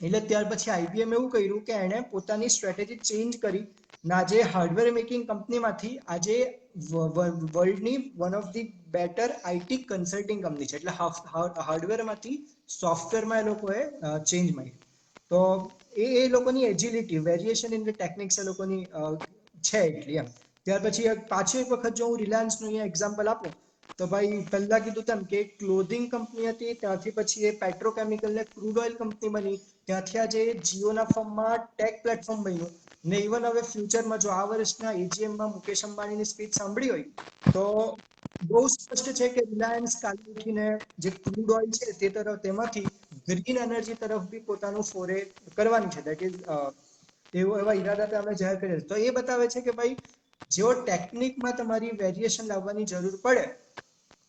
એટલે ત્યાર પછી IBM એવું કર્યું કે એણે પોતાની સ્ટ્રેટેજી ચેન્જ કરી ને આજે હાર્ડવેર મેકિંગ કંપનીમાંથી આજે વર્લ્ડની one of the better IT consulting company છે. એટલે હાર્ડવેરમાંથી સોફ્ટવેરમાં એ લોકોએ ચેન્જ મારી. તો એ લોકોની agility, variation in the techniques એ લોકોની છે એટલી એમ. ત્યાર પછી પાછું એક વખત જો હું રિલાયન્સનું અહીંયા એક્ઝામ્પલ આપું તો ભાઈ પહેલા કીધું તેમ કે ક્લોધિંગ કંપની હતી, ત્યાંથી પછી એ પેટ્રોકેમિકલ ને ક્રૂડ ઓઇલ કંપની બની, ત્યાંથી આજે જીઓના ફોર્મમાં ટેક પ્લેટફોર્મ બન્યું ને ઇવન હવે ફ્યુચરમાં જો આ વર્ષના AGMમાં મુકેશ અંબાણીની સ્પીચ સાંભળી હોય તો બહુ સ્પષ્ટ છે કે રિલાયન્સ કાલે ઉઠીને જે ક્રૂડ ઓઇલ છે તે તરફ, તેમાંથી ગ્રીન એનર્જી તરફ બી પોતાનું ફોરે કરવાની છે. દેટ ઇઝ એવા ઈરાદા અમે જાહેર કર્યા. તો એ બતાવે છે કે ભાઈ જેવો ટેકનિકમાં તમારી વેરિએશન લાવવાની જરૂર પડે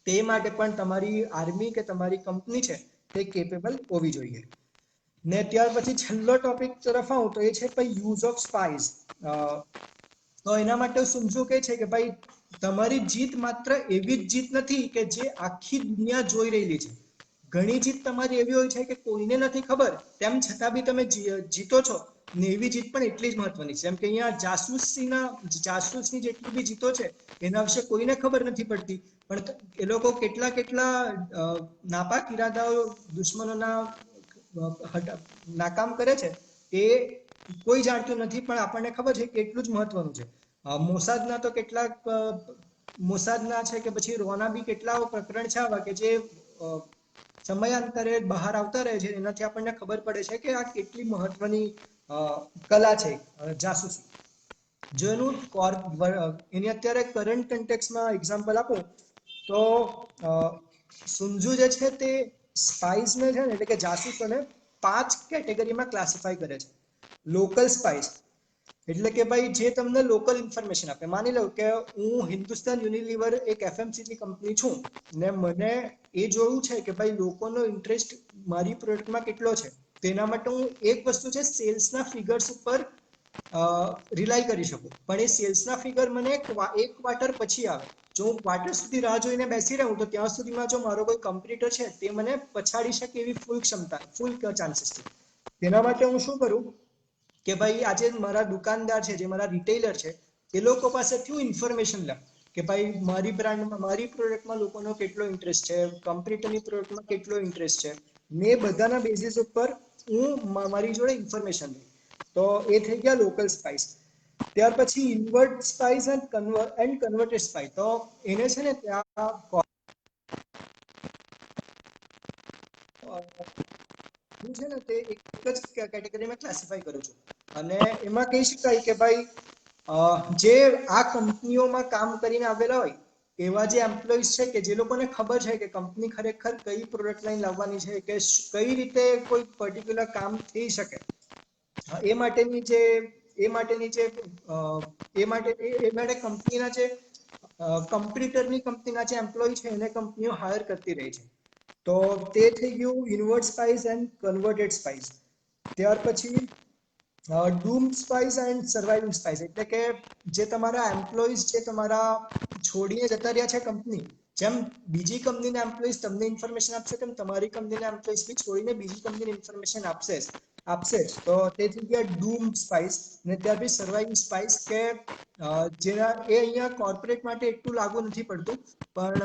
તે માટે પણ તમારી આર્મી કે તમારી કંપની છે તે કેપેબલ હોવી જોઈએ. ને ત્યાર પછી છેલ્લો ટોપિક તરફ આવું તો એ છે ભાઈ યુઝ ઓફ સ્પાઇસ. તો એના માટે સુનઝુ કહે છે કે ભાઈ તમારી જીત માત્ર એવી જ જીત નથી કે જે આખી દુનિયા જોઈ રહેલી છે. ઘણી જીત તમારી એવી હોય છે કે કોઈને નથી ખબર તેમ છતાં બી તમે જીતો છો ને એવી જીત પણ એટલી જ મહત્વની છે. જેમ કે અહીંયા જાસૂસની જેટલી બી જીતો છે એના વિશે કોઈને ખબર નથી પડતી, પણ એ લોકો કેટલા નાપાક ઈરાદાઓ દુશ્મનોના નાકામ કરે છે એ કોઈ જાણતું નથી, પણ આપણને ખબર છે કે એટલું જ મહત્વનું છે. મોસાદના છે કે પછી રોના બી કેટલા પ્રકરણ છે આવા કે જે સમયાંતરે બહાર આવતા રહે છે. એનાથી આપણને ખબર પડે છે કે આ કેટલી મહત્વની કલા છે જાસૂસી. જો એની અત્યારે કરંટ કન્ટેક્સમાં એક્ઝામ્પલ આપો તો સુનઝુ જે છે તે સ્પાઇસને છે ને એટલે કે જાસૂસોને 5 કેટેગરીમાં ક્લાસિફાય કરે છે. લોકલ સ્પાઇસ એટલે કે ભાઈ જે તમને લોકલ ઇન્ફોર્મેશન આપે. માની લો કે હું હિન્દુસ્તાન યુનિલિવર એક FMCG કંપની છું ને મને એ જોયું છે કે ભાઈ લોકોનો ઇન્ટરેસ્ટ મારી પ્રોડક્ટમાં કેટલો છે. તેના માટે હું એક વસ્તુ છે સેલ્સના ફિગર્સ ઉપર રિલાય કરી શકું. પણ એ સેલ્સના ફિગર મને એક ક્વાર્ટર પછી આવે. જો હું ક્વાર્ટર સુધી રાહ જોઈને બેસી રહું તો ત્યાં સુધીમાં જો મારો કોઈ કોમ્પિટિટર છે તે મને પછાડી શકે એવી ફૂલ ચાન્સીસ છે. તેના માટે હું શું કરું કે ભાઈ આજે મારા દુકાનદાર છે, જે મારા રિટેલર છે, એ લોકો પાસેથી હું ઇન્ફોર્મેશન લઉં કે ભાઈ મારી બ્રાન્ડમાં, મારી પ્રોડક્ટમાં લોકોનો કેટલો ઇન્ટરેસ્ટ છે, કોમ્પિટિટરની પ્રોડક્ટમાં કેટલો ઇન્ટરેસ્ટ છે, ને બધાના બેઝિસ ઉપર હું મારી જોડે ઇન્ફોર્મેશન લઉં. તો એ થઈ ગયા લોકલ સ્પાઇસ. ત્યાર પછી invert spice and converted spice. તો એને છે ને ત્યાં હું છે ને તે એક જ કેટેગરીમાં ક્લાસિફાઈ કરું છું. અને એમાં કહી શકાય કે ભાઈ જે આ કંપનીઓમાં કામ કરીને આવેલા હોય એવા જે એમ્પ્લોઈઝ છે કે જે લોકોને ખબર છે કે કંપની ખરેખર કઈ પ્રોડક્ટ લાઈન લાવવાની છે, કે કઈ રીતે કોઈ પર્ટિક્યુલર કામ થઈ શકે, એ માટે કંપનીના જે કોમ્પિટિટરની કંપનીના જે એમ્પ્લોય છે એને કંપનીઓ હાયર કરતી રહી છે. તો તે થઈ ગયું invert spice and converted spice. ત્યાર પછી doom spice and surviving spice. એટલે કે જે તમારા એમ્પ્લોઈઝ જે તમારા છોડીને જતા રહ્યા છે કંપની, જેમ બીજી કંપનીના એમ્પ્લોઈઝ તમને ઇન્ફોર્મેશન આપશે તેમ તમારી કંપનીના એમ્પ્લોઈઝ બી છોડીને બીજી કંપનીને ઇન્ફોર્મેશન આપશે જ. તો તે થઈ ગયા ડૂમ સ્પાઇસ. ને ત્યાર પછી સર્વાઇવિંગ સ્પાઇસ, કે જેના એ અહીંયા કોર્પોરેટ માટે એટલું લાગુ નથી પડતું, પણ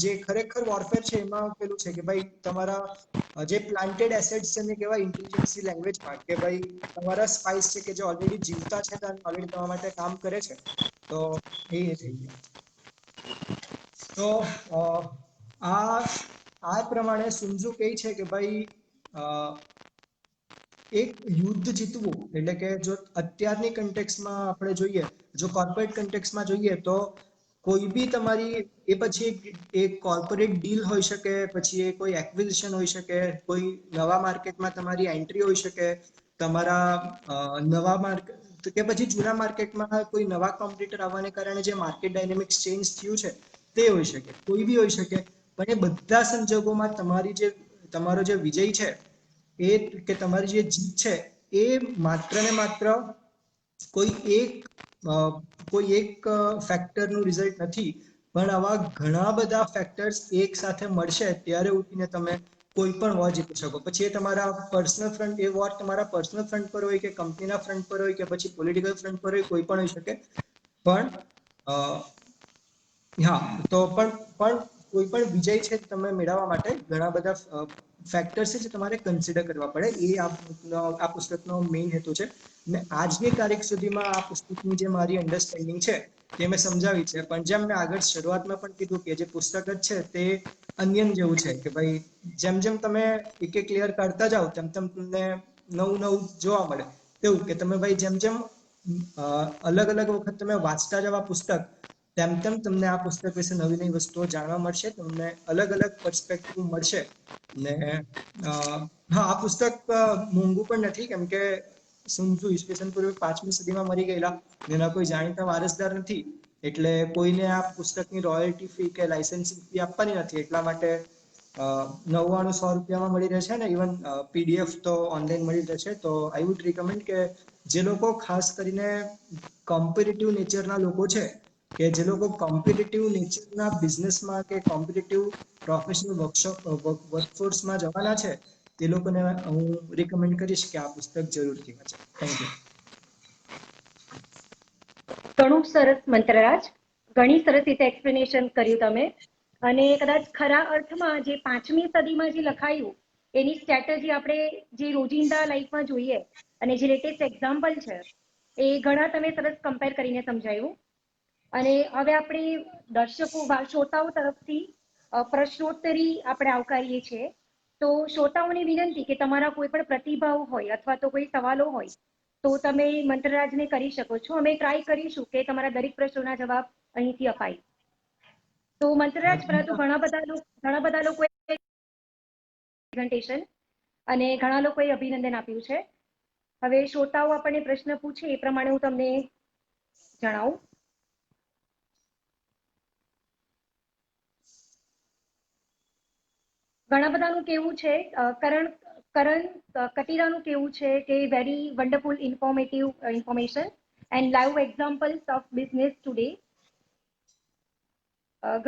જે ખરેખર વોરફેર છે એમાં પેલું છે કે ભાઈ તમારા જે પ્લાન્ટેડ એસેટ્સ છે ને કહેવાય ઇન્ટેલિજન્સી લેંગ્વેજમાં, કે ભાઈ તમારા સ્પાઇસ છે કે જે ઓલરેડી જીવતા છે અને ઓલરેડી તમારા માટે કામ કરે છે. તો એ થઈ ગયું. તો આ પ્રમાણે સુન્ઝુ કહે છે કે ભાઈ એક યુદ્ધ જીતવું એટલે કે જો અત્યારની કન્ટેક્સમાં આપણે જોઈએ, જો કોર્પોરેટ કન્ટેક્સમાં જોઈએ તો કોઈ બી તમારી એ પછી એક કોર્પોરેટ ડીલ હોઈ શકે, પછી એ કોઈ એક્વિઝિશન હોઈ શકે, કોઈ નવા માર્કેટમાં તમારી એન્ટ્રી હોઈ શકે, તમારા નવા માર્કેટ કે પછી જૂના માર્કેટમાં કોઈ નવા કોમ્પિટિટર આવવાને કારણે જે માર્કેટ ડાયનેમિક્સ ચેન્જ થયું છે તે હોઈ શકે, કોઈ બી હોઈ શકે. પણ એ બધા સંજોગોમાં તમારો જે વિજય છે એ કે તમારી જે જીત છે એ માત્ર ને માત્ર કોઈ એક ફેક્ટરનું રિઝલ્ટ નથી, પણ આવા ઘણા બધા ફેક્ટર્સ એક સાથે મળશે ત્યારે ઉઠીને તમે કોઈ પણ વોર જીતી શકો. પછી એ તમારા પર્સનલ ફ્રન્ટ, એ વોર તમારા પર્સનલ ફ્રન્ટ પર હોય કે કંપનીના ફ્રન્ટ પર હોય કે પછી પોલિટિકલ ફ્રન્ટ પર હોય, કોઈ પણ હોઈ શકે. પણ તો પણ કોઈ પણ વિજય છે તમે મેળવવા માટે ઘણા બધા ફેક્ટર્સ છે જે તમારે કન્સિડર કરવા પડે. એ આ પુસ્તકનો મેઇન હેતુ છે. ને આજની તારીખ સુધીમાં આ પુસ્તકની જે મારી અન્ડરસ્ટેન્ડિંગ છે તે મેં સમજાવી છે. પણ જેમ મેં આગળ શરૂઆતમાં પણ કીધું કે જે પુસ્તક જ છે તે અનિયન જેવું છે કે ભાઈ જેમ જેમ તમે એક એક લેયર કાઢતા જાઓ તેમ તેમ તમને નવું જોવા મળે. તેવું કે તમે ભાઈ જેમ જેમ અલગ અલગ વખત તમે વાંચતા જાવ આ પુસ્તક, તેમ તેમ તમને આ પુસ્તક વિશે નવી નવી વસ્તુઓ જાણવા મળશે, તમને અલગ અલગ પર્સપેક્ટિવ મળશે. ને આ પુસ્તક મોંઘું પણ નથી, કેમ કે સુન્ઝુ ઈસવીસન પૂર્વે 5મી સદીમાં મરી ગયેલા, એના કોઈ જાણીતા વારસદાર નથી, એટલે કોઈને આ પુસ્તકની રોયલ્ટી ફી કે લાયસન્સિંગ ફી આપવાની નથી. એટલા માટે 99-100 રૂપિયામાં મળી રહેશે ને ઇવન PDF તો ઓનલાઈન મળી રહેશે. તો આઈ વુડ રિકમેન્ડ કે જે લોકો ખાસ કરીને કોમ્પિટિટિવ નેચરના લોકો છે, કે જે લોકો કોમ્પિટિટિવ નેચરના બિઝનેસમાં કે કોમ્પિટિટિવ પ્રોફેશનલ વર્કફોર્સમાં જવાના છે, તે લોકોને હું રિકમેન્ડ કરીશ કે આ પુસ્તક જરૂરથી વાંચે. Thank you. ઘણું સરસ મંત્રરાજ, ઘણી સરસ રીતે એક્સપ્લેનેશન કર્યું તમે. અને કદાચ ખરા અર્થમાં જે 5મી સદીમાં જે લખાયું એની સ્ટ્રેટેજી આપણે જે રોજિંદા લાઈફમાં જોઈએ અને જે લેટેસ્ટ એક્ઝામ્પલ છે એ ઘણા તમે સરસ કમ્પેર કરીને સમજાયું. અને હવે આપણે દર્શકો શ્રોતાઓ તરફથી પ્રશ્નોત્તરી આપણે આવકારીએ છીએ. તો શ્રોતાઓની વિનંતી કે તમારા કોઈ પણ પ્રતિભાવ હોય અથવા તો કોઈ સવાલો હોય તો તમે મંત્રરાજને કરી શકો છો. અમે ટ્રાય કરીશું કે તમારા દરેક પ્રશ્નોના જવાબ અહીંથી અપાય. તો મંત્રરાજ, પરંતુ ઘણા બધા લોકોએ પ્રેઝન્ટેશન અને ઘણા લોકોએ અભિનંદન આપ્યું છે. હવે શ્રોતાઓ આપણને પ્રશ્ન પૂછે એ પ્રમાણે હું તમને જણાવું. ઘણા બધાનું કેવું છે, કરણ કટીરાનું કેવું છે કે very wonderful informative information and live examples of business today.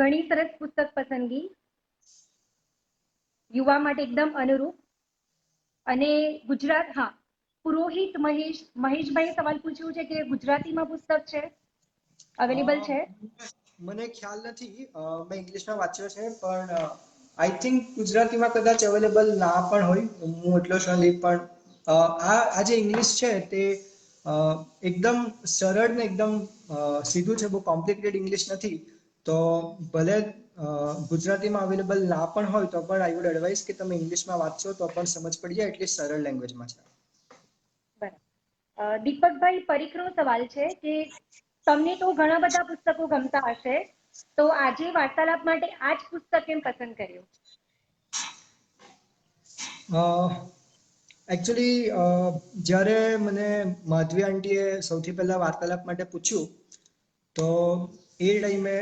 ઘણી સરસ પુસ્તક પસંદગી, યુવા માટે એકદમ અનુરૂપ. અને ગુજરાત, હા, પુરોહિત મહેશભાઈ સવાલ પૂછ્યું છે કે ગુજરાતીમાં પુસ્તક છે, અવેલેબલ છે? મને ખ્યાલ નથી, મેં ઇંગ્લિશમાં વાંચ્યો છે પણ આઈ થિંક ગુજરાતીમાં કદાચ અવેલેબલ ના પણ હોય, હું એટલો શ્યોર નહીં. પણ આ જે ઇંગ્લિશ છે તે એકદમ સરળ ને એકદમ સીધું છે, બહુ કોમ્પ્લિકેટેડ ઇંગ્લિશ નથી. તો ભલે ગુજરાતીમાં અવેલેબલ ના પણ હોય તો પણ આઈ વુડ એડવાઇસ કે તમે ઇંગ્લિશમાં વાંચો તો પણ સમજ પડી જાય, એટલી સરળ લેંગ્વેજમાં છે. બરાબર. દીપકભાઈ પરીખનો સવાલ છે કે તમને તો ઘણા બધા પુસ્તકો ગમતા હશે, તો આજે વાર્તાલાપ માટે આ જ પુસ્તક કેમ પસંદ કર્યું? એકચ્યુઅલી જ્યારે મને માધવી આંટીએ સૌથી પહેલા વાર્તાલાપ માટે પૂછ્યું તો એ ટાઈમે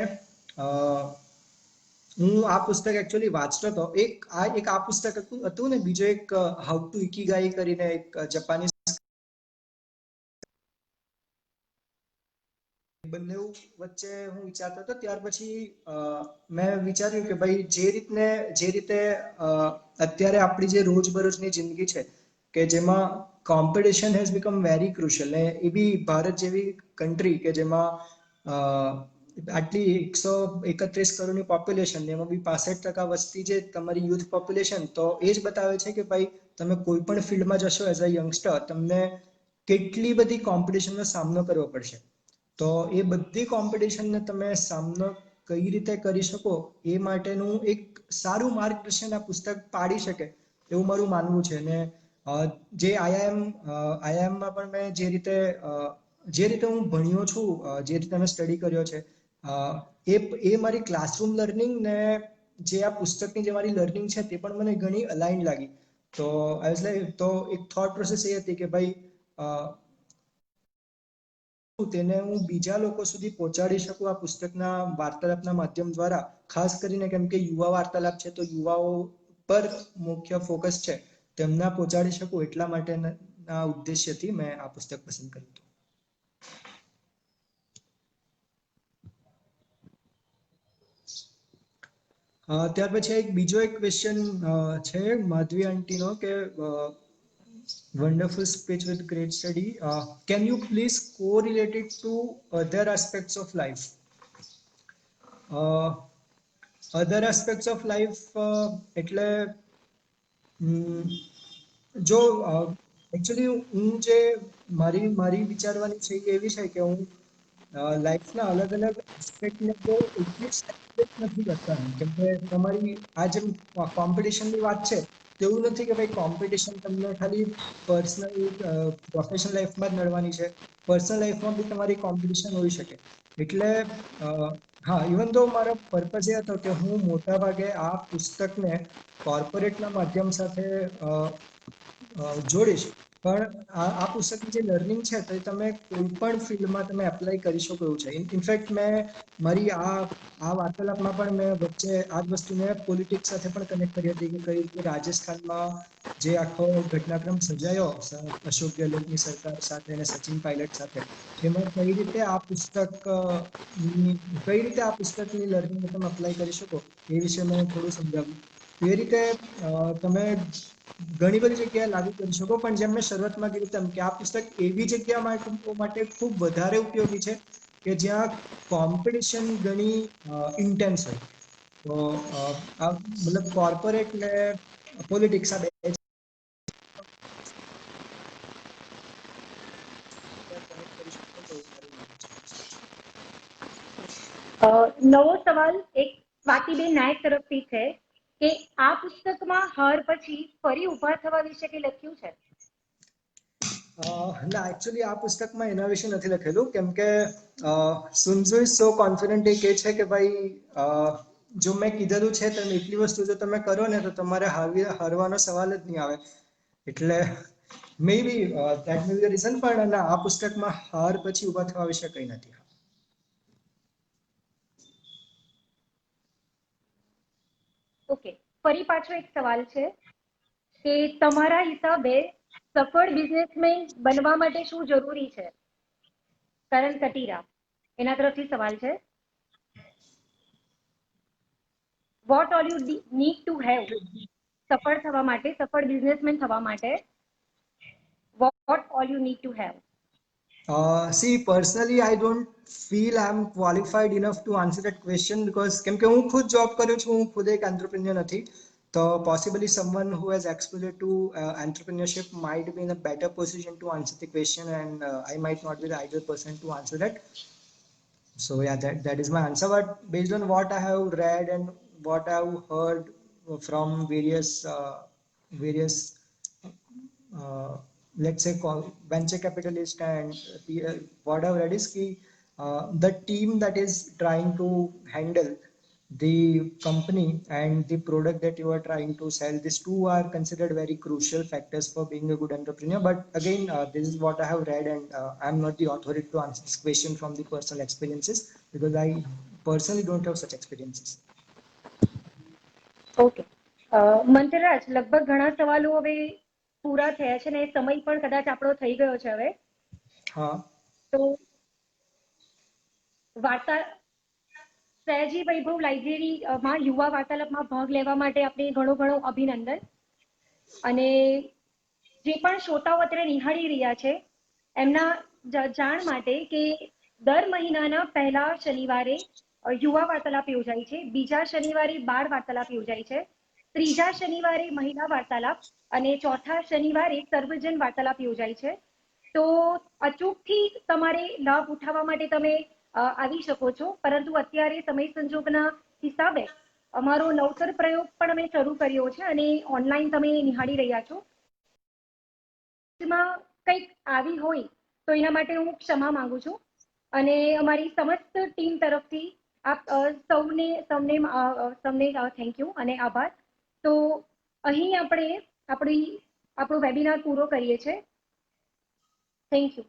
હું આ પુસ્તક એકચ્યુઅલી વાંચતો હતો. એક આ પુસ્તક હતું ને, બીજો એક હાઉ ટુ ઇકીગાઈ કરીને એક જાપાનીઝ, બંને વચ્ચે હું વિચારતો હતો. ત્યાર પછી મેં વિચાર્યું કે ભાઈ જે રીતે અત્યારે આપણી જે રોજબરોજની જિંદગી છે કે જેમાં competition has become very crucial, ને એ બી ભારત જેવી કન્ટ્રી કે જેમાં આટલી 131 કરોડની પોપ્યુલેશન, એમાં બી 65% વસ્તી જે તમારી યુથ પોપ્યુલેશન, તો એ જ બતાવે છે કે ભાઈ તમે કોઈ પણ ફિલ્ડમાં જશો એઝ અ યંગસ્ટર, તમને કેટલી બધી કોમ્પિટિશનનો સામનો કરવો પડશે. તો એ બધી કોમ્પિટિશનને તમે સામનો કઈ રીતે કરી શકો એ માટેનું એક સારું માર્ગદર્શન આ પુસ્તક પાડી શકે એવું મારું માનવું છે. અને જે આઈઆઈએમમાં પણ મેં જે રીતે હું ભણ્યો છું, જે રીતે મેં સ્ટડી કર્યો છે, એ મારી ક્લાસરૂમ લર્નિંગ ને જે આ પુસ્તકની જે મારી લર્નિંગ છે તે પણ મને ઘણી અલાઇન લાગી. તો તો એક થોટ પ્રોસેસ એ હતી કે ભાઈ તેને હું બીજા લોકો સુધી પહોંચાડી શકું આ પુસ્તકના વાર્તાલાપના માધ્યમ દ્વારા, ખાસ કરીને કેમ કે યુવા વાર્તાલાપ છે તો યુવાઓ પર મુખ્ય ફોકસ છે, તેમના પહોંચાડી શકું એટલા માટેના ઉદ્દેશ્યથી મેં આ પુસ્તક પસંદ કર્યું હતું. ત્યાર પછી બીજો એક ક્વેશ્ચન છે માધવી આંટીનો કે wonderful speech with great study. Can you please correlate it to other aspects of life? Other aspects of life એટલે જો એકચ્યુઅલી હું જે મારી વિચારવાની છે એવી છે કે હું લાઈફના અલગ અલગ એસ્પેક્ટને તો એટલી નથી કરતા, કેમ કે તમારી આ જે કોમ્પિટિશનની વાત છે તેવું નથી કે ભાઈ કોમ્પિટિશન તમને ખાલી પર્સનલ પ્રોફેશનલ લાઈફમાં જ નડવાની છે, પર્સનલ લાઈફમાં બી તમારી કોમ્પિટિશન હોઈ શકે. એટલે હા, ઇવન તો મારો પર્પઝ એ હતો કે હું મોટા ભાગે આ પુસ્તકને કોર્પોરેટના માધ્યમ સાથે જોડીશ, પણ આ પુસ્તકની જે લર્નિંગ છે તો તમે કોઈ પણ ફિલ્ડમાં તમે એપ્લાય કરી શકો એવું છે. ઇનફેક્ટ મેં મારી આ વાર્તાલાપમાં પણ મેં વચ્ચે આ જ વસ્તુને પોલિટિક્સ સાથે પણ કનેક્ટ કરી હતી કે કઈ રીતે રાજસ્થાનમાં જે આખો ઘટનાક્રમ સર્જાયો અશોક ગેહલોતની સરકાર સાથે અને સચિન પાયલટ સાથે, એમાં કઈ રીતે આ પુસ્તકની લર્નિંગ તમે અપ્લાય કરી શકો એ વિશે મેં થોડું સમજાવ્યું. એ રીતે તમે ઘણી બધી જગ્યાએ લાગુ કરી શકો, પણ જેમ મેં શરૂઆતમાં કીધું તેમ કે આ પુસ્તક એવી જગ્યા માટે ખૂબ વધારે ઉપયોગી છે કે જ્યાં કોમ્પિટિશન ઘણી ઇન્ટેન્સ હોય. તો આ મતલબ કોર્પોરેટ ને પોલિટિક્સ આ બે કનેક્ટ કરી શકો તો મારું માનવું છે. નવો સવાલ એક સ્વાતિબેન નાયક તરફથી છે કે આ પુસ્તકમાં હાર પછી ફરી ઊભા થવા વિશે કંઈ લખ્યું છે? ના, એકચ્યુઅલી આ પુસ્તકમાં એના વિશે નથી લખેલું, કેમ કે સુન ત્ઝુ ઇઝ સો કોન્ફિડન્ટ એ કહે છે કે ભાઈ જો મેં કીધેલું છે તેમ એટલી વસ્તુ જો તમે કરો ને તો તમારે હારવાનો સવાલ જ નહીં આવે. એટલે maybe that maybe the reason, પણ ના, આ પુસ્તકમાં હાર પછી ઊભા થવા વિશે કંઈ નથી. ઓકે, ફરી પાછો એક સવાલ છે કે તમારા હિસાબે સફળ બિઝનેસમેન બનવા માટે શું જરૂરી છે? કરણ કટીરા, એના તરફથી સવાલ છે. What all you need to have સફળ થવા માટે, સફળ બિઝનેસમેન થવા માટે, what all you need to have? See, personally, I don't feel I'm qualified enough to answer that question because કેમ કે હું ખુદ જોબ કરું છું, હું ખુદ એક entrepreneur નથી. તો possibly someone who has exposure to entrepreneurship might be in a better position to answer the question, and I might not be the ideal person to answer that. So yeah, that is my answer. But based on what I have read and what I have heard from various let's say venture capitalist and what I've read is ki, the team that is trying to handle the company and the product that you are trying to sell, these two are considered very crucial factors for being a good entrepreneur. But again, this is what I have read, and I'm not the authority to answer this question from the personal experiences because I personally don't have such experiences. Okay, Mantraraj, લગભગ ઘણા સવાલો હવે પૂરા થયા છે ને સમય પણ કદાચ આપણો થઈ ગયો છે હવે. હા. તો વાર્તા સયાજી વૈભવ લાઇબ્રેરીમાં યુવા વાર્તાલાપમાં ભાગ લેવા માટે આપણે ઘણો ઘણો અભિનંદન. અને જે પણ શ્રોતાઓ અત્યારે નિહાળી રહ્યા છે એમના જાણ માટે કે દર મહિનાના પહેલા શનિવારે યુવા વાર્તાલાપ યોજાય છે, બીજા શનિવારે બાળ વાર્તાલાપ યોજાય છે, ત્રીજા શનિવારે મહિલા વાર્તાલાપ અને ચોથા શનિવારે સર્વજન વાર્તાલાપ યોજાય છે. તો અચૂકથી તમારે લાભ ઉઠાવવા માટે તમે આવી શકો છો, પરંતુ અત્યારે સમય સંજોગના હિસાબે અમારો નવતર પ્રયોગ પણ અમે શરૂ કર્યો છે અને ઓનલાઈન તમે નિહાળી રહ્યા છો. એમાં કંઈક આવી હોય તો એના માટે હું ક્ષમા માંગુ છું અને અમારી સમસ્ત ટીમ તરફથી આપ સૌને થેન્ક યુ અને આભાર. તો અહીં આપણે આપણો વેબિનાર પૂરો કરીએ છીએ. Thank you.